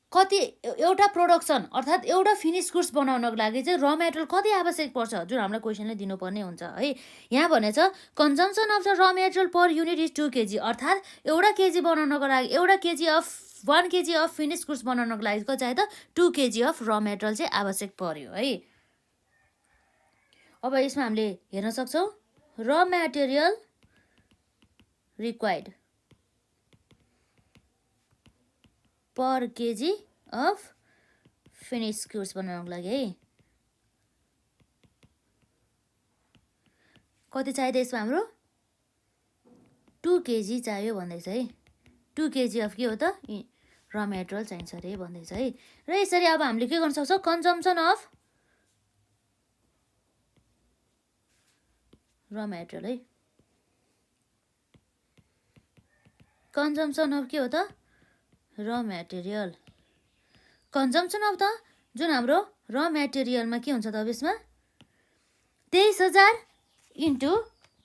कति, एउटा प्रोडक्सन अर्थात् एउटा फिनिस गुड्स बनाउनको लागि चाहिँ र मेटेरियल कति आवश्यक पर्छ, जुन हामीलाई क्वेसनले दिनुपर्ने हुन्छ है। यहाँ भनेछ consumption of the raw material per unit is 2 kg, अर्थात् एउटा केजी बनाउनको लागि, एउटा KG of 1 kg of finish goods बनाउनको लागि कति चाहियो त, 2 kg अफ र मेटेरियल चाहिँ आवश्यक पर्यो है। अब यसमा हामीले हेर्न सक्छौँ र material required per KG of finish goods बनाउनको लागि है, कति चाहियो त यसमा हाम्रो 2 kg चाहियो भन्दैछ है। 2 kg अफ के हो त, र मेटेरियल चाहिन्छ अरे भन्दैछ है। र यसरी अब हामीले के गर्न सक्छौँ, कन्जम्सन अफ र मेटेरियल है, कन्जम्सन अफ के हो त, र मेटेरियल। कन्जम्सन अफ द जुन हाम्रो र मेटेरियलमा के हुन्छ त, अब यसमा 23,000 इन्टु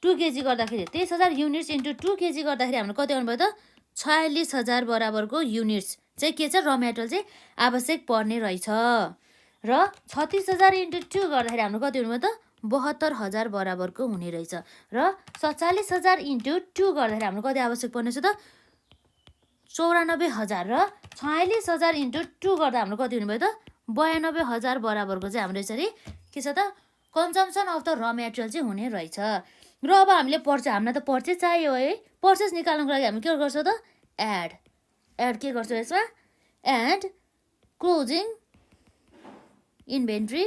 2 kg गर्दाखेरि, 23,000 युनिट्स इन्टु 2 kg गर्दाखेरि हाम्रो कति आउनुभयो त, 46,000 बराबरको युनिट्स चाहिँ के छ, र मेटेरियल चाहिँ आवश्यक पर्ने रहेछ। र 36,000 इन्टु 2 गर्दाखेरि हाम्रो कति हुनुभयो त, 72,000 बराबरको हुने रहेछ। र 47,000 इन्टु 2 गर्दाखेरि हाम्रो कति आवश्यक पर्ने छ त, 94,000। र 46,000 इन्टु 2 गर्दा हाम्रो कति हुनुभयो त, 92,000 बराबरको चाहिँ हाम्रो यसरी के छ त, consumption of the raw material चाहिँ हुने रहेछ। र अब हामीले हामीलाई त पर्चेस चाहियो है, पर्चेस निकाल्नको लागि हामी के गर्छौँ त, एड के गर्छौँ यसमा, add closing inventory,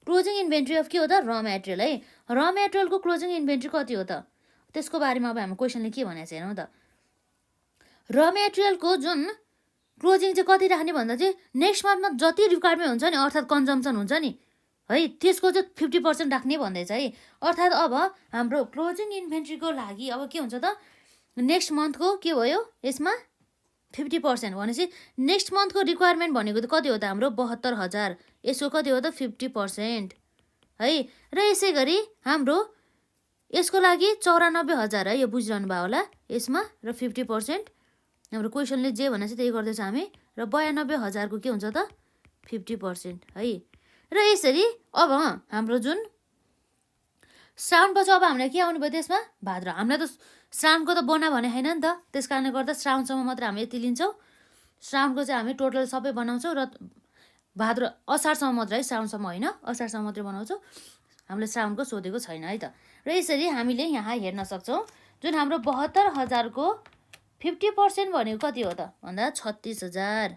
closing inventory of के हो त, र मेटेरियल है। र मेटेरियलको क्लोजिङ इन्भेन्ट्री कति हो त, त्यसको बारेमा अब हाम्रो क्वेसनले के भनेको छ हेरौँ त। र मेटेरियलको जुन क्लोजिङ चाहिँ कति राख्ने भन्दा चाहिँ नेक्स्ट मन्थमा जति रिक्वायरमेन्ट हुन्छ नि, अर्थात् कन्जम्सन हुन्छ नि है, त्यसको चाहिँ 50% राख्ने भन्दैछ है। अर्थात् अब हाम्रो क्लोजिङ इन्भेन्ट्रीको लागि अब के हुन्छ त, नेक्स्ट मन्थको के भयो यसमा 50%, भनेपछि नेक्स्ट मन्थको रिक्वायरमेन्ट भनेको त कति हो त, हाम्रो 72,000, यसको कति हो त 50% है। र यसै गरी हाम्रो यसको लागि 94,000 है, यो बुझिरहनु भयो होला यसमा। र 50% हाम्रो क्वेसनले जे भनेको छ त्यही गर्दैछ हामी। र 92,000 को के हुन्छ त, 50% है। र यसरी अब हाम्रो जुन श्रावणपछि अब हामीलाई के आउनु भयो त्यसमा, भाद्र। हामीलाई त श्रावणको त बना भने छैन नि त, त्यस कारणले गर्दा श्रावणसम्म मात्र हामी यति लिन्छौँ। श्रावणको चाहिँ हामी टोटल सबै बनाउँछौँ, र भाद्र असारसम्म मात्र है, श्रावणसम्म होइन, असारसम्म मात्रै बनाउँछौँ। हामीले श्रावणको सोधेको छैन है त। र यसरी हामीले यहाँ हेर्न सक्छौँ जुन हाम्रो 72,000 को 50% भनेको कति हो त भन्दा 36,000,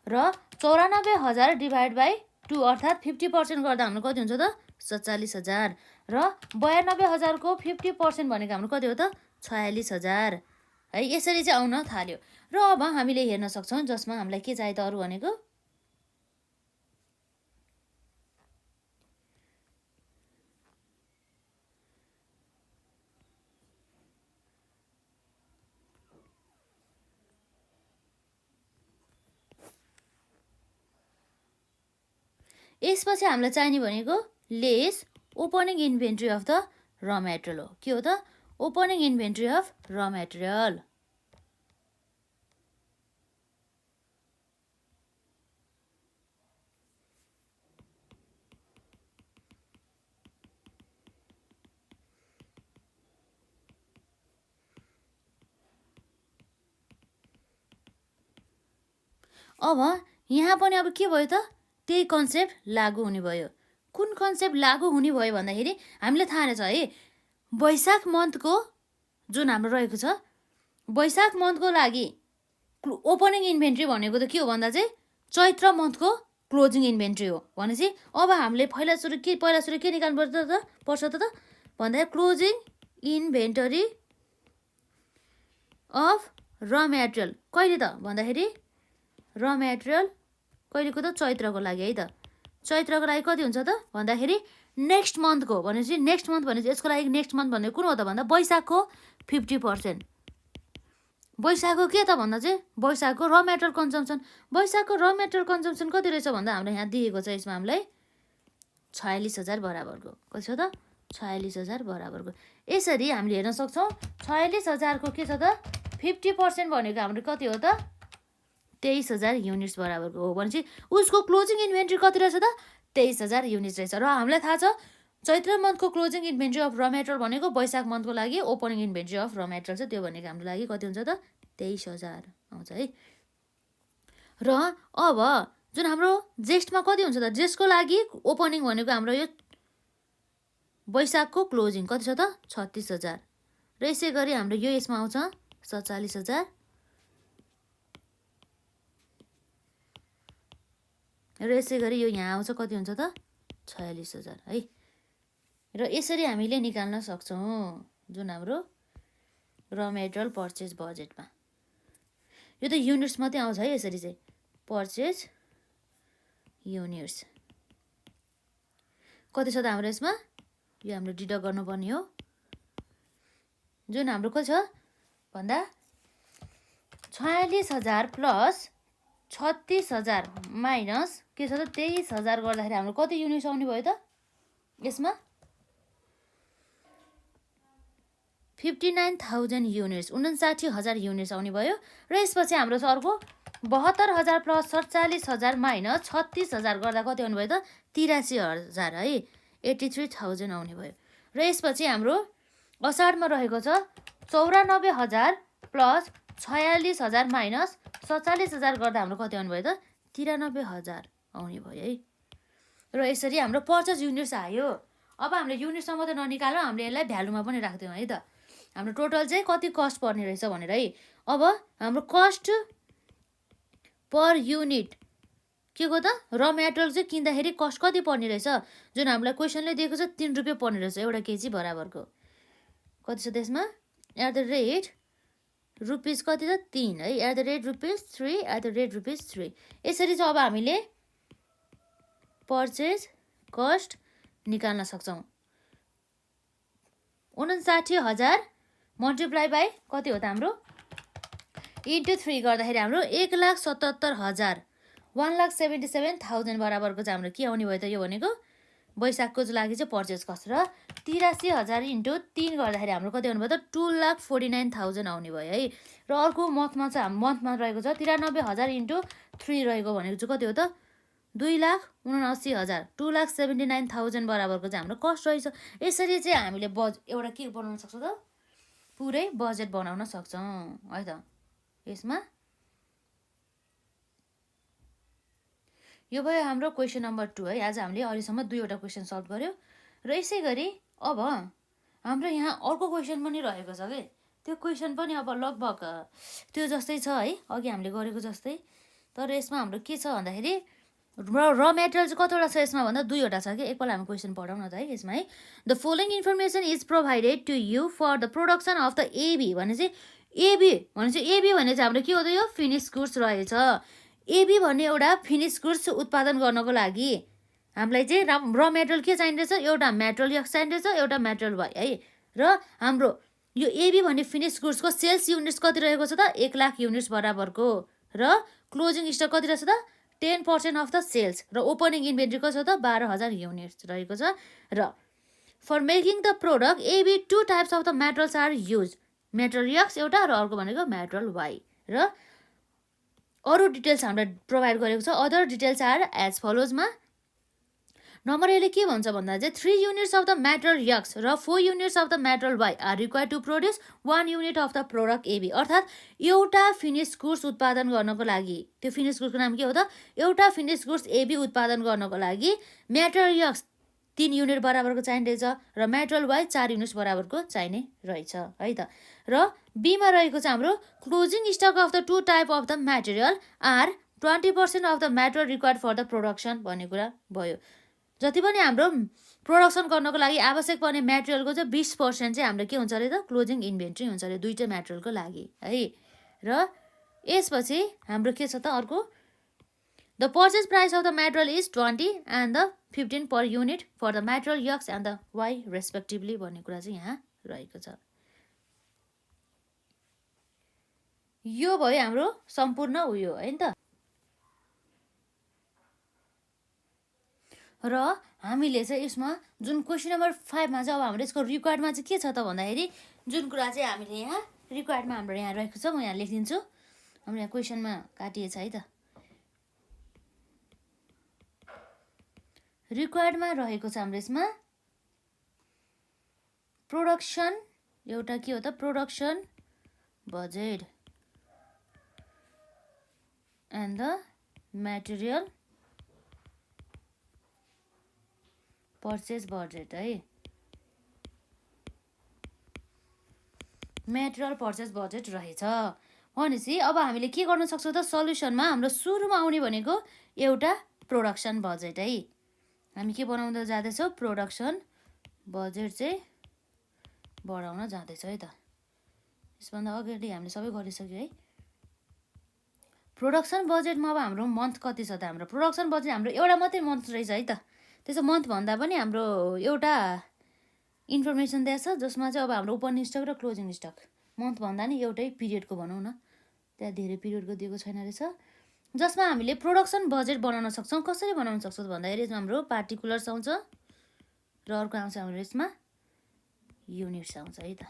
र 94,000 डिभाइड बाई 2 अर्थात् 50% गर्दा हाम्रो कति हुन्छ त, 47,000। र 92,000 को 50% भनेको हाम्रो कति हो त, 46,000 है। यसरी चाहिँ आउन थाल्यो। र अब हामीले हेर्न सक्छौँ जसमा हामीलाई के चाहियो त अरू भनेको, यसपछि हामीलाई चाहिने भनेको lace opening inventory of the raw material हो। के हो त, ओपनिङ इन्भेन्ट्री अफ र मेटेरियल। अब यहाँ पनि अब के भयो त त्यही कन्सेप्ट लागू हुने भयो। कुन कन्सेप्ट लागू हुने भयो भन्दाखेरि हामीलाई थाहा रहेछ है वैशाख मन्थको जुन हाम्रो रहेको छ वैशाख मन्थको लागि ओपनिङ इन्भेन्ट्री भनेको त के हो भन्दा चाहिँ चैत्र मन्थको क्लोजिङ इन्भेन्ट्री हो। भनेपछि अब हामीले पहिला सुरु के निकाल्नु पर्छ त भन्दाखेरि क्लोजिङ इन्भेन्टरी अफ र मेटेरियल कहिले त भन्दाखेरि र मेटेरियल कहिलेको त चैत्रको लागि है त। चैत्रको लागि कति हुन्छ त भन्दाखेरि नेक्स्ट मन्थको भनेपछि नेक्स्ट मन्थ भनेपछि यसको लागि नेक्स्ट मन्थ भनेको कुन हो त भन्दा वैशाखको 50%। वैशाखको के त भन्दा चाहिँ वैशाखको र मेटेरियल कन्जम्सन। वैशाखको र मेटेरियल कन्जम्सन कति रहेछ भन्दा हाम्रो यहाँ दिएको छ यसमा हामीलाई 46,000 बराबरको। कति छ त 46,000 बराबरको। यसरी हामीले हेर्न सक्छौँ 46,000 को के छ त 50% भनेको हाम्रो कति हो त 23,000 युनिट्स बराबरको हो। भनेपछि उसको क्लोजिङ इन्भेन्ट्री कति रहेछ त 23,000 युनिट्स रहेछ। र हामीलाई थाहा छ चैत्र मन्थको क्लोजिङ इन्भेन्ट्री अफ र मेटेरियल भनेको वैशाख मन्थको लागि ओपनिङ इन्भेन्ट्री अफ र मेटेरियल छ त्यो भनेको हाम्रो लागि कति हुन्छ त 23,000 आउँछ है। र अब जुन हाम्रो जेष्ठमा कति हुन्छ त जेष्ठको लागि ओपनिङ भनेको हाम्रो यो वैशाखको क्लोजिङ कति छ त 36,000 र यसै गरी हाम्रो यो यसमा आउँछ 47,000 र यसै गरी यो यहाँ आउँछ कति हुन्छ त 46,000 है। र यसरी हामीले निकाल्न सक्छौँ जुन हाम्रो र मेटेरियल पर्चेज बजेटमा। यो त युनिट्स मात्रै आउँछ है यसरी चाहिँ पर्चेज युनिट्स कति छ त हाम्रो यसमा यो हाम्रो डिडक्ट गर्नुपर्ने हो। जुन हाम्रो कति छ भन्दा 46,000 प्लस 36,000 माइनस के छ त 23,000 गर्दाखेरि हाम्रो कति युनिट्स आउने भयो त यसमा 59,000 युनिट्स 59,000 युनिट्स आउने भयो। र यसपछि हाम्रो अर्को 72,000 प्लस 47,000 माइनस 36,000 गर्दा कति आउने भयो त 83,000 है 83,000 आउने भयो। र यसपछि हाम्रो असारमा रहेको छ 94,000 प्लस 46,000 माइनस 47,000 गर्दा हाम्रो कति आउने भयो त 93,000 आउने भयो है। र यसरी हाम्रो पर्चेज युनिट्स आयो। अब हामीले युनिट्समा मात्रै ननिकालेर हामीले यसलाई भ्यालुमा पनि राख्दियौँ है त। हाम्रो टोटल चाहिँ कति कस्ट पर्ने रहेछ भनेर है। अब हाम्रो कस्ट पर युनिट के को त र मेटेरियल चाहिँ किन्दाखेरि कस्ट कति पर्ने रहेछ जुन हामीलाई क्वेसनले दिएको छ 3 रुपियाँ पर्ने रहेछ एउटा केजी बराबरको। कति छ त्यसमा एट द रेट रुपिस कति त 3 है at the rate rupees 3 at the rate rupees 3। यसरी चाहिँ अब हामीले पर्चेज कस्ट निकाल्न सक्छौँ। 59,000 मल्टिप्लाई बाई कति हो त हाम्रो इन्टु 3 गर्दाखेरि हाम्रो 1,77,000 1,77,000 बराबरको चाहिँ हाम्रो के आउने भयो त यो भनेको वैशाखको लागि चाहिँ पर्चेज कस्ट। र 83,000 इन्टु 3 गर्दाखेरि हाम्रो कति आउने भयो त 2,49,000 आउने भयो है। र अर्को मन्थमा चाहिँ हाम्रो मन्थमा रहेको छ 93,000 इन्टु 3 रहेको भनेको चाहिँ कति हो त 2,79,000 2,79,000 बराबरको चाहिँ हाम्रो कस्ट रहेछ। यसरी चाहिँ हामीले एउटा के बनाउन सक्छौँ त पुरै बजेट बनाउन सक्छौँ है त। यसमा यो भयो हाम्रो क्वेसन नम्बर 2 है। आज हामीले अहिलेसम्म 2वटा क्वेसन सल्भ गर्यो। र यसै गरी अब हाम्रो यहाँ अर्को क्वेसन पनि रहेको छ कि त्यो क्वेसन पनि अब लगभग त्यो जस्तै छ है अघि हामीले गरेको जस्तै। तर यसमा हाम्रो के छ भन्दाखेरि र मेटेरियल चाहिँ कतिवटा छ यसमा भन्दा 2वटा छ कि एकपल्ट हामी क्वेसन पढौँ न त है यसमा है। The following information is provided to you for the production of the AB भने चाहिँ एबी भने चाहिँ हाम्रो के हो त यो फिनिस गुड्स रहेछ। एबी भन्ने एउटा फिनिस गुड्स उत्पादन गर्नको लागि हामीलाई चाहिँ र मेटेरियल के चाहिने रहेछ एउटा मेटेरियल यक्स चाहिने रहेछ एउटा मेटेरियल वाइ है। र हाम्रो यो एबी भन्ने फिनिस गुड्सको सेल्स युनिट्स कति रहेको छ त 1,00,000 युनिट्स बराबरको। र क्लोजिङ स्टक कति रहेछ त 10% अफ द सेल्स। र ओपनिङ इन्भेन्ट्री कति छ त 12,000 युनिट्स रहेको छ। र for making the product AB 2 types of the materials are use material X एउटा र अर्को भनेको मेटेरियल वाइ। र अरू डिटेल्स हामीलाई प्रोभाइड गरेको छ। अदर डिटेल्स आर एज फलोजमा नम्बर एले के भन्छ भन्दा चाहिँ 3 units of the material X र 4 units of the material Y are required to produce 1 unit of the product AB. अर्थात् एउटा फिनिस गुड्स उत्पादन गर्नको लागि, त्यो फिनिस गुड्सको नाम के हो त, एउटा फिनिस गुड्स एबी उत्पादन गर्नको लागि मेटेरियल यक्स 3 युनिट बराबरको चाहिने रहेछ र मेटेरियल वाइ 4 युनिट्स बराबरको चाहिने रहेछ है त। र बीमा रहेको चाहिँ हाम्रो closing stock of the two type of the material are 20% of the material required for the production भन्ने कुरा भयो। जति पनि हाम्रो प्रोडक्सन गर्नको लागि आवश्यक पर्ने मेटेरियलको चाहिँ 20% चाहिँ हाम्रो के हुन्छ अरे त, क्लोजिङ इन्भेन्ट्री हुन्छ अरे दुईटै मेटेरियलको लागि है। र यसपछि हाम्रो के छ त अर्को, the purchase price of the material is 20 and the 15 per unit for the material X and the Y respectively भन्ने कुरा चाहिँ यहाँ रहेको छ। यो भयो हाम्रो सम्पूर्ण उयो है त। र हामीले चाहिँ यसमा जुन क्वेसन नम्बर 5 मा चाहिँ अब हाम्रो यसको रिक्वायर्डमा चाहिँ के छ त भन्दाखेरि, जुन कुरा चाहिँ हामीले यहाँ रिक्वायर्डमा हाम्रो यहाँ रहेको छ म यहाँ लेखिदिन्छु। हाम्रो यहाँ क्वेसनमा काटिएछ है त। रिक्वायर्डमा रहेको छ हाम्रो यसमा प्रोडक्सन, एउटा के हो त production budget and the material purchase budget है। मेटेरियल पर्चेज बजेट रहेछ भनेपछि अब हामीले के गर्न सक्छौँ त, सल्युसनमा हाम्रो सुरुमा आउने भनेको एउटा प्रोडक्सन बजेट है। हामी के बनाउँदा जाँदैछौँ, प्रोडक्सन बजेट चाहिँ बढाउन जाँदैछ है त। यसभन्दा अगाडि हामीले सबै गरिसक्यो है। प्रोडक्सन बजेटमा अब हाम्रो मन्थ कति छ त, हाम्रो प्रोडक्सन बजेट हाम्रो एउटा मात्रै मन्थ रहेछ है त। त्यसो मन्थ भन्दा पनि हाम्रो एउटा इन्फर्मेसन दिएको छ जसमा चाहिँ अब हाम्रो ओपनिङ स्टक र क्लोजिङ स्टक मन्थ भन्दा नि एउटै पिरियडको भनौँ न, त्यहाँ धेरै पिरियडको दिएको छैन रहेछ। जसमा हामीले प्रोडक्सन बजेट बनाउन सक्छौँ। कसरी बनाउन सक्छौँ भन्दाखेरि यसमा हाम्रो पार्टिकुलर्स आउँछ र अर्को आउँछ हाम्रो यसमा युनिट्स आउँछ है त।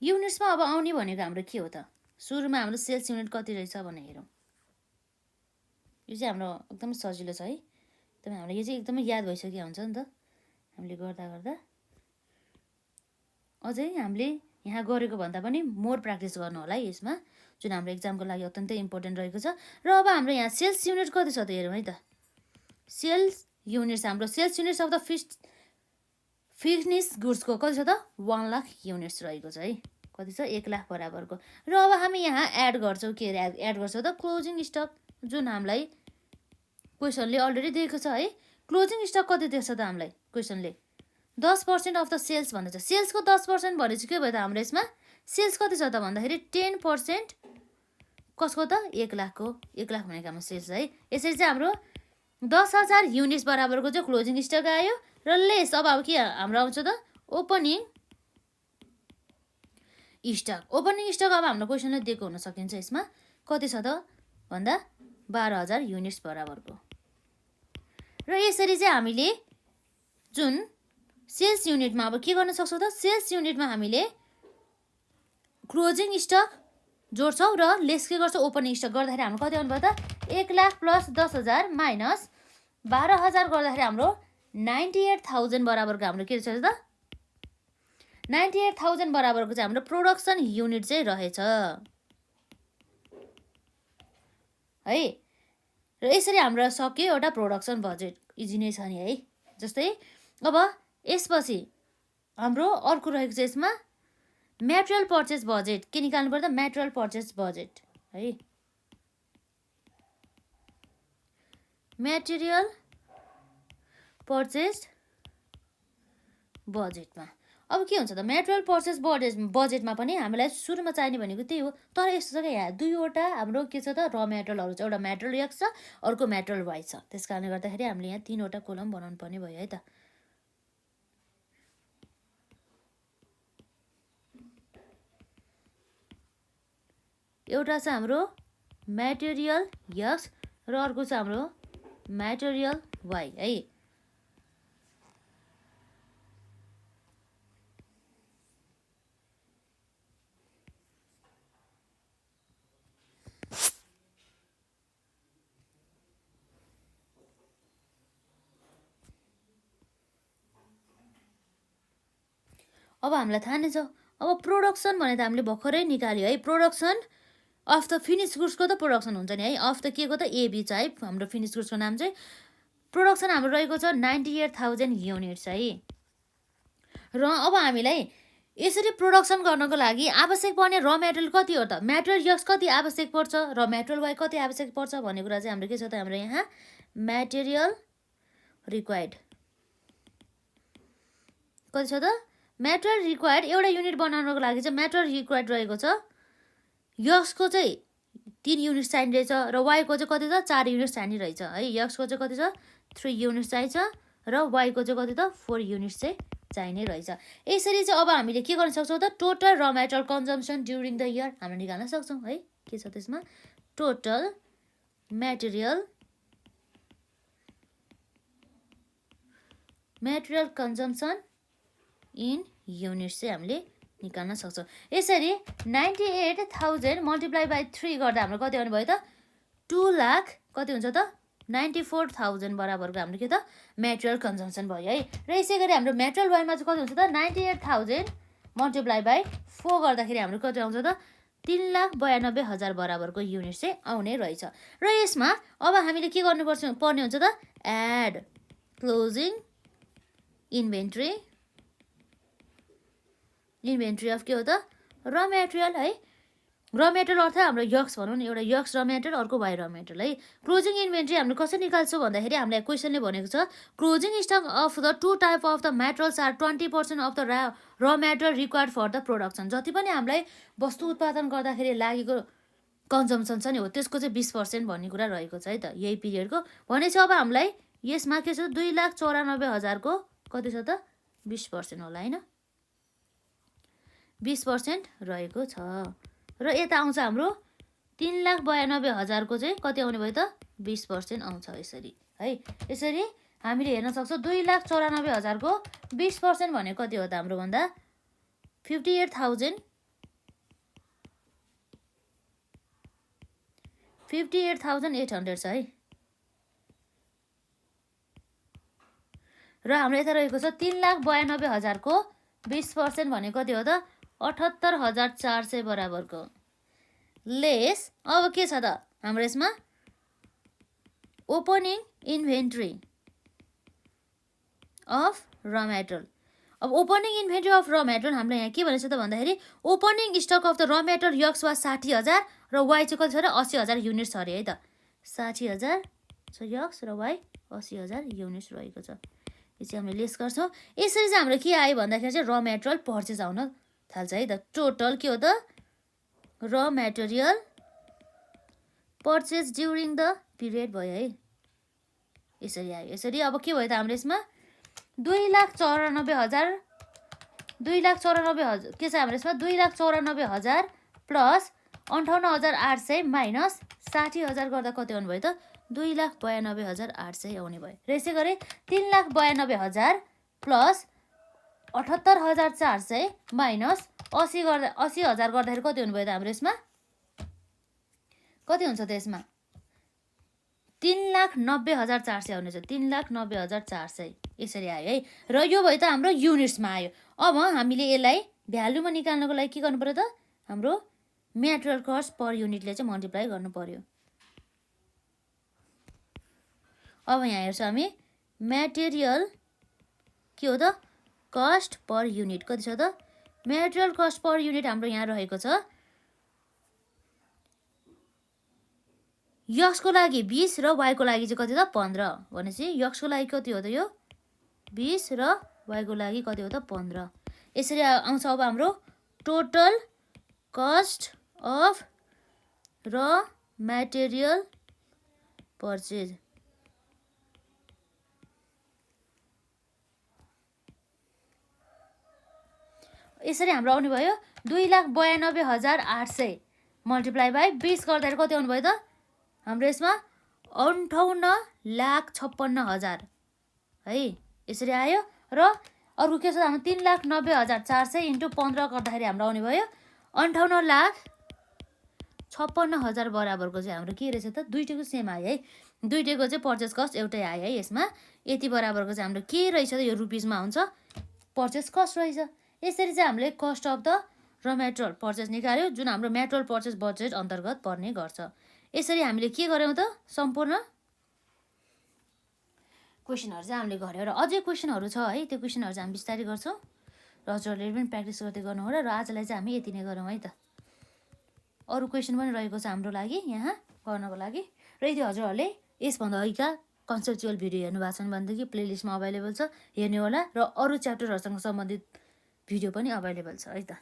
युनिट्समा अब आउने भनेको हाम्रो के हो त, सुरुमा हाम्रो सेल्स युनिट कति रहेछ भनेर हेरौँ। यो चाहिँ हाम्रो एकदमै सजिलो छ है, एकदमै हामीलाई यो चाहिँ एकदमै याद भइसक्यो हुन्छ नि त हामीले गर्दा गर्दा। अझै हामीले यहाँ गरेको भन्दा पनि मोर प्र्याक्टिस गर्नु होला है यसमा, जुन हाम्रो एक्जामको लागि अत्यन्तै इम्पोर्टेन्ट रहेको छ। र अब हाम्रो यहाँ सेल्स युनिट कति छ त हेरौँ है त। सेल्स युनिट्स हाम्रो sales units of the finish गुड्सको कति छ त, 1 लाख युनिट्स रहेको छ है। कति छ, 1 लाख बराबरको। र अब हामी यहाँ एड गर्छौँ, के एड गर्छौँ त, क्लोजिङ स्टक जुन हामीलाई क्वेसनले अलरेडी दिएको छ है। क्लोजिङ स्टक कति दिएको छ त हामीलाई क्वेसनले, 10% अफ द सेल्स भन्दैछ। सेल्सको 10% भनेपछि के भयो त हाम्रो यसमा सेल्स कति छ त भन्दाखेरि 10% कसको त, 1 लाखको। 1 लाख भनेको हाम्रो सेल्स है। यसरी चाहिँ हाम्रो 10,000 युनिट्स बराबरको चाहिँ क्लोजिङ स्टक आयो र लेस अब के हाम्रो आउँछ त ओपनिङ स्टक। ओपनिङ स्टक अब हाम्रो क्वेसनले दिएको हुन सकिन्छ यसमा कति छ त भन्दा 12,000 युनिट्स बराबरको। र यसरी चाहिँ हामीले जुन सेल्स युनिटमा अब के गर्न सक्छौँ त, सेल्स युनिटमा हामीले क्लोजिङ स्टक जोड्छौँ र लेस के गर्छौँ ओपनिङ स्टक गर्दाखेरि हाम्रो कति आउनु भयो त, 1 लाख प्लस 10,000 माइनस 12,000 गर्दाखेरि हाम्रो 98,000 बराबरको हाम्रो के रहेछ त, 98,000 बराबरको चाहिँ हाम्रो प्रोडक्सन युनिट चाहिँ रहेछ है। र यसरी हाम्रो सक्यो एउटा प्रोडक्सन बजेट, इजी नै छ नि है। जस्तै अब यसपछि हाम्रो अर्को रहेको छ यसमा मेटेरियल पर्चेज बजेट। के निकाल्नु पर्दा, मेटेरियल पर्चेज बजेट है। मेटेरियल पर्चेज बजेटमा अब के हुन्छ त, मेटेरियल पर्चेज बजेटमा पनि हामीलाई सुरुमा चाहिने भनेको त्यही हो। तर यस्तो छ क्या, यहाँ दुईवटा हाम्रो के छ त र मेटेरियलहरू छ। एउटा मेटेरियल यक्स छ, अर्को मेटेरियल वाइ छ। त्यस कारणले गर्दाखेरि हामीले यहाँ 3वटा कोलम बनाउनु पर्ने भयो है त। एउटा छ हाम्रो मेटेरियल यक्स र अर्को छ हाम्रो मेटेरियल वाइ है। अब हामीलाई थाहा नै छ। अब प्रोडक्सन भने त हामीले भर्खरै निकाल्यो है। प्रोडक्सन अफ द फिनिस गुड्सको त प्रोडक्सन हुन्छ नि है। अफ द के को त एबी छ है। हाम्रो फिनिस गुड्सको नाम चाहिँ प्रोडक्सन हाम्रो रहेको छ 98,000 युनिट्स है। र अब हामीलाई यसरी प्रोडक्सन गर्नको लागि आवश्यक पर्ने र मेटेरियल कति हो त? मेटेरियल यक्स कति आवश्यक पर्छ र मेटेरियल वाइ कति आवश्यक पर्छ भन्ने कुरा चाहिँ हाम्रो के छ त? हाम्रो यहाँ मेटेरियल रिक्वायर्ड कति छ त? मेटेरियल रिक्वायर्ड एउटा युनिट बनाउनको लागि चाहिँ मेटेरियल रिक्वायर्ड रहेको छ। यक्सको चाहिँ 3 युनिट चाहिने रहेछ र वाइको चाहिँ कति त? 4 युनिट चाहिने रहेछ है। यक्सको चाहिँ कति छ? 3 युनिट चाहिन्छ र वाइको चाहिँ कति त? 4 युनिट चाहिँ चाहिने रहेछ। यसरी चाहिँ अब हामीले के गर्न सक्छौँ त? टोटल र material consumption during the year हामीले निकाल्न सक्छौँ है। के छ त्यसमा? Total material consumption in units चाहिँ हामीले निकाल्न सक्छौँ। यसरी 98,000 मल्टिप्लाई बाई 3 गर्दा हाम्रो कति आउने भयो त? 2 लाख कति हुन्छ त? 94,000 बराबरको हाम्रो के त? मेटेरियल कन्जम्सन भयो है। र यसै गरी हाम्रो मेटेरियल वाइमा चाहिँ कति हुन्छ त? 98,000 मल्टिप्लाई बाई 4 गर्दाखेरि हाम्रो कति आउँछ त? 3,92,000 बराबरको युनिट चाहिँ आउने रहेछ। र यसमा अब हामीले के गर्नुपर्ने हुन्छ त? एड क्लोजिङ इन्भेन्ट्री अफ के हो त? र मेटेरियल है। र मेटेरियल अर्थ हाम्रो यक्स भनौँ न, एउटा यक्स र मेटेरियल, अर्को वाइ र मेटेरियल है। क्लोजिङ इन्भेन्ट्री हामीले कसरी निकाल्छौँ भन्दाखेरि हामीलाई क्वेसनले भनेको छ closing stock of the 2 type of the materials are 20% of the raw material required for the production. जति पनि हामीलाई वस्तु उत्पादन गर्दाखेरि लागेको कन्जम्सन छ नि हो त्यसको चाहिँ 20% भन्ने कुरा रहेको छ है त यही पिरियडको। भनेपछि अब हामीलाई यसमा के छ? 2,94,000 को कति छ त? 20% होला होइन? 20% रहेको छ। र यता आउँछ हाम्रो 3,92,000 को चाहिँ कति आउने भयो त? 20% आउँछ यसरी है। यसरी हामीले हेर्न सक्छौँ 2,94,000 को 20% भनेको कति हो त हाम्रो भन्दा? 58,800 छ है। र हाम्रो यता रहेको छ 3,92,000 को 20% भनेको कति हो त? 78,400 बराबरको लेस। अब के छ त हाम्रो यसमा? ओपनिङ इन्भेन्ट्री अफ र मेटेरियल। अब ओपनिङ इन्भेन्ट्री अफ र मेटेरियल हाम्रो यहाँ के भनेको छ त भन्दाखेरि opening stock of the raw material x वा 60,000 र वाइ चाहिँ कति छ र? 80,000 युनिट छ अरे है त। 60,000 छ यक्स र वाइ 80,000 युनिट रहेको छ। यो चाहिँ हामीले लेस गर्छौँ। यसरी चाहिँ हाम्रो के आयो भन्दाखेरि चाहिँ र मेटेरियल पर्चेस आउन थाल्छ है त। टोटल के हो त? र material purchase during the period भयो है। यसरी आयो। यसरी अब के भयो त हाम्रो यसमा? 2,94,000 के छ हाम्रो यसमा? 2,94,000 प्लस 58,800 माइनस 60,000 गर्दा कति आउनु भयो त? 2,92,800 आउने भयो। र यसै गरी 3,92,000 प्लस 78,400 माइनस 80,000 गर्दाखेरि कति हुनुभयो त हाम्रो यसमा? कति हुन्छ त यसमा? 3,90,400 आउनेछ। 3,90,400 यसरी आयो है। र यो भयो त हाम्रो युनिट्समा आयो। अब हामीले यसलाई भ्यालुमा निकाल्नको लागि के गर्नु पर्यो त? हाम्रो मेटेरियल कस्ट पर युनिटले चाहिँ मल्टिप्लाई गर्नु पर्यो। अब यहाँ हेर्छौँ हामी मेटेरियल के हो त? कस्ट पर युनिट कति छ त? मेटेरियल कस्ट पर युनिट हाम्रो यहाँ रहेको छ यक्सको लागि 20 र वाइको लागि चाहिँ कति त? 15। भनेपछि यक्सको लागि कति हो त यो? 20 र वाइको लागि कति हो त? 15। यसरी आउँछ अब हाम्रो टोटल कस्ट अफ र मेटेरियल पर्चेज। यसरी हाम्रो आउने भयो 2,92,800 मल्टिप्लाई बाई 20 गर्दाखेरि कति आउनु भयो त? हाम्रो यसमा 58,56,000 है। यसरी आयो। र अर्को के छ? हाम्रो 3,90,400 इन्टु 15 गर्दाखेरि हाम्रो आउने भयो 58,56,000 बराबरको चाहिँ हाम्रो के रहेछ त? दुईटैको सेम आयो है। दुईटैको चाहिँ पर्चेस कस्ट एउटै आयो है। यसमा यति बराबरको चाहिँ हाम्रो के रहेछ त? यो रुपिसमा हुन्छ पर्चेस कस्ट रहेछ। यसरी चाहिँ हामीले cost of the raw material purchase निकाल्यो जुन हाम्रो मेटेरियल पर्चेस बजेट अन्तर्गत पर्ने गर्छ। यसरी हामीले के गर्यौँ त सम्पूर्ण क्वेसनहरू चाहिँ हामीले गर्यौँ र अझै क्वेसनहरू छ है, त्यो क्वेसनहरू चाहिँ हामी बिस्तारै गर्छौँ र हजुरहरूले पनि प्र्याक्टिस गर्दै गर्नु होला र आजलाई चाहिँ हामी यति नै गरौँ है त। अरू क्वेसन पनि रहेको छ हाम्रो लागि यहाँ गर्नको लागि र यदि हजुरहरूले यसभन्दा अघिका कन्सेप्चुअल भिडियो हेर्नु भएको छ भनेदेखि प्लेलिस्टमा अभाइलेबल छ, हेर्नु होला र अरू च्याप्टरहरूसँग सम्बन्धित भिडियो पनि अभाइलेबल छ है त।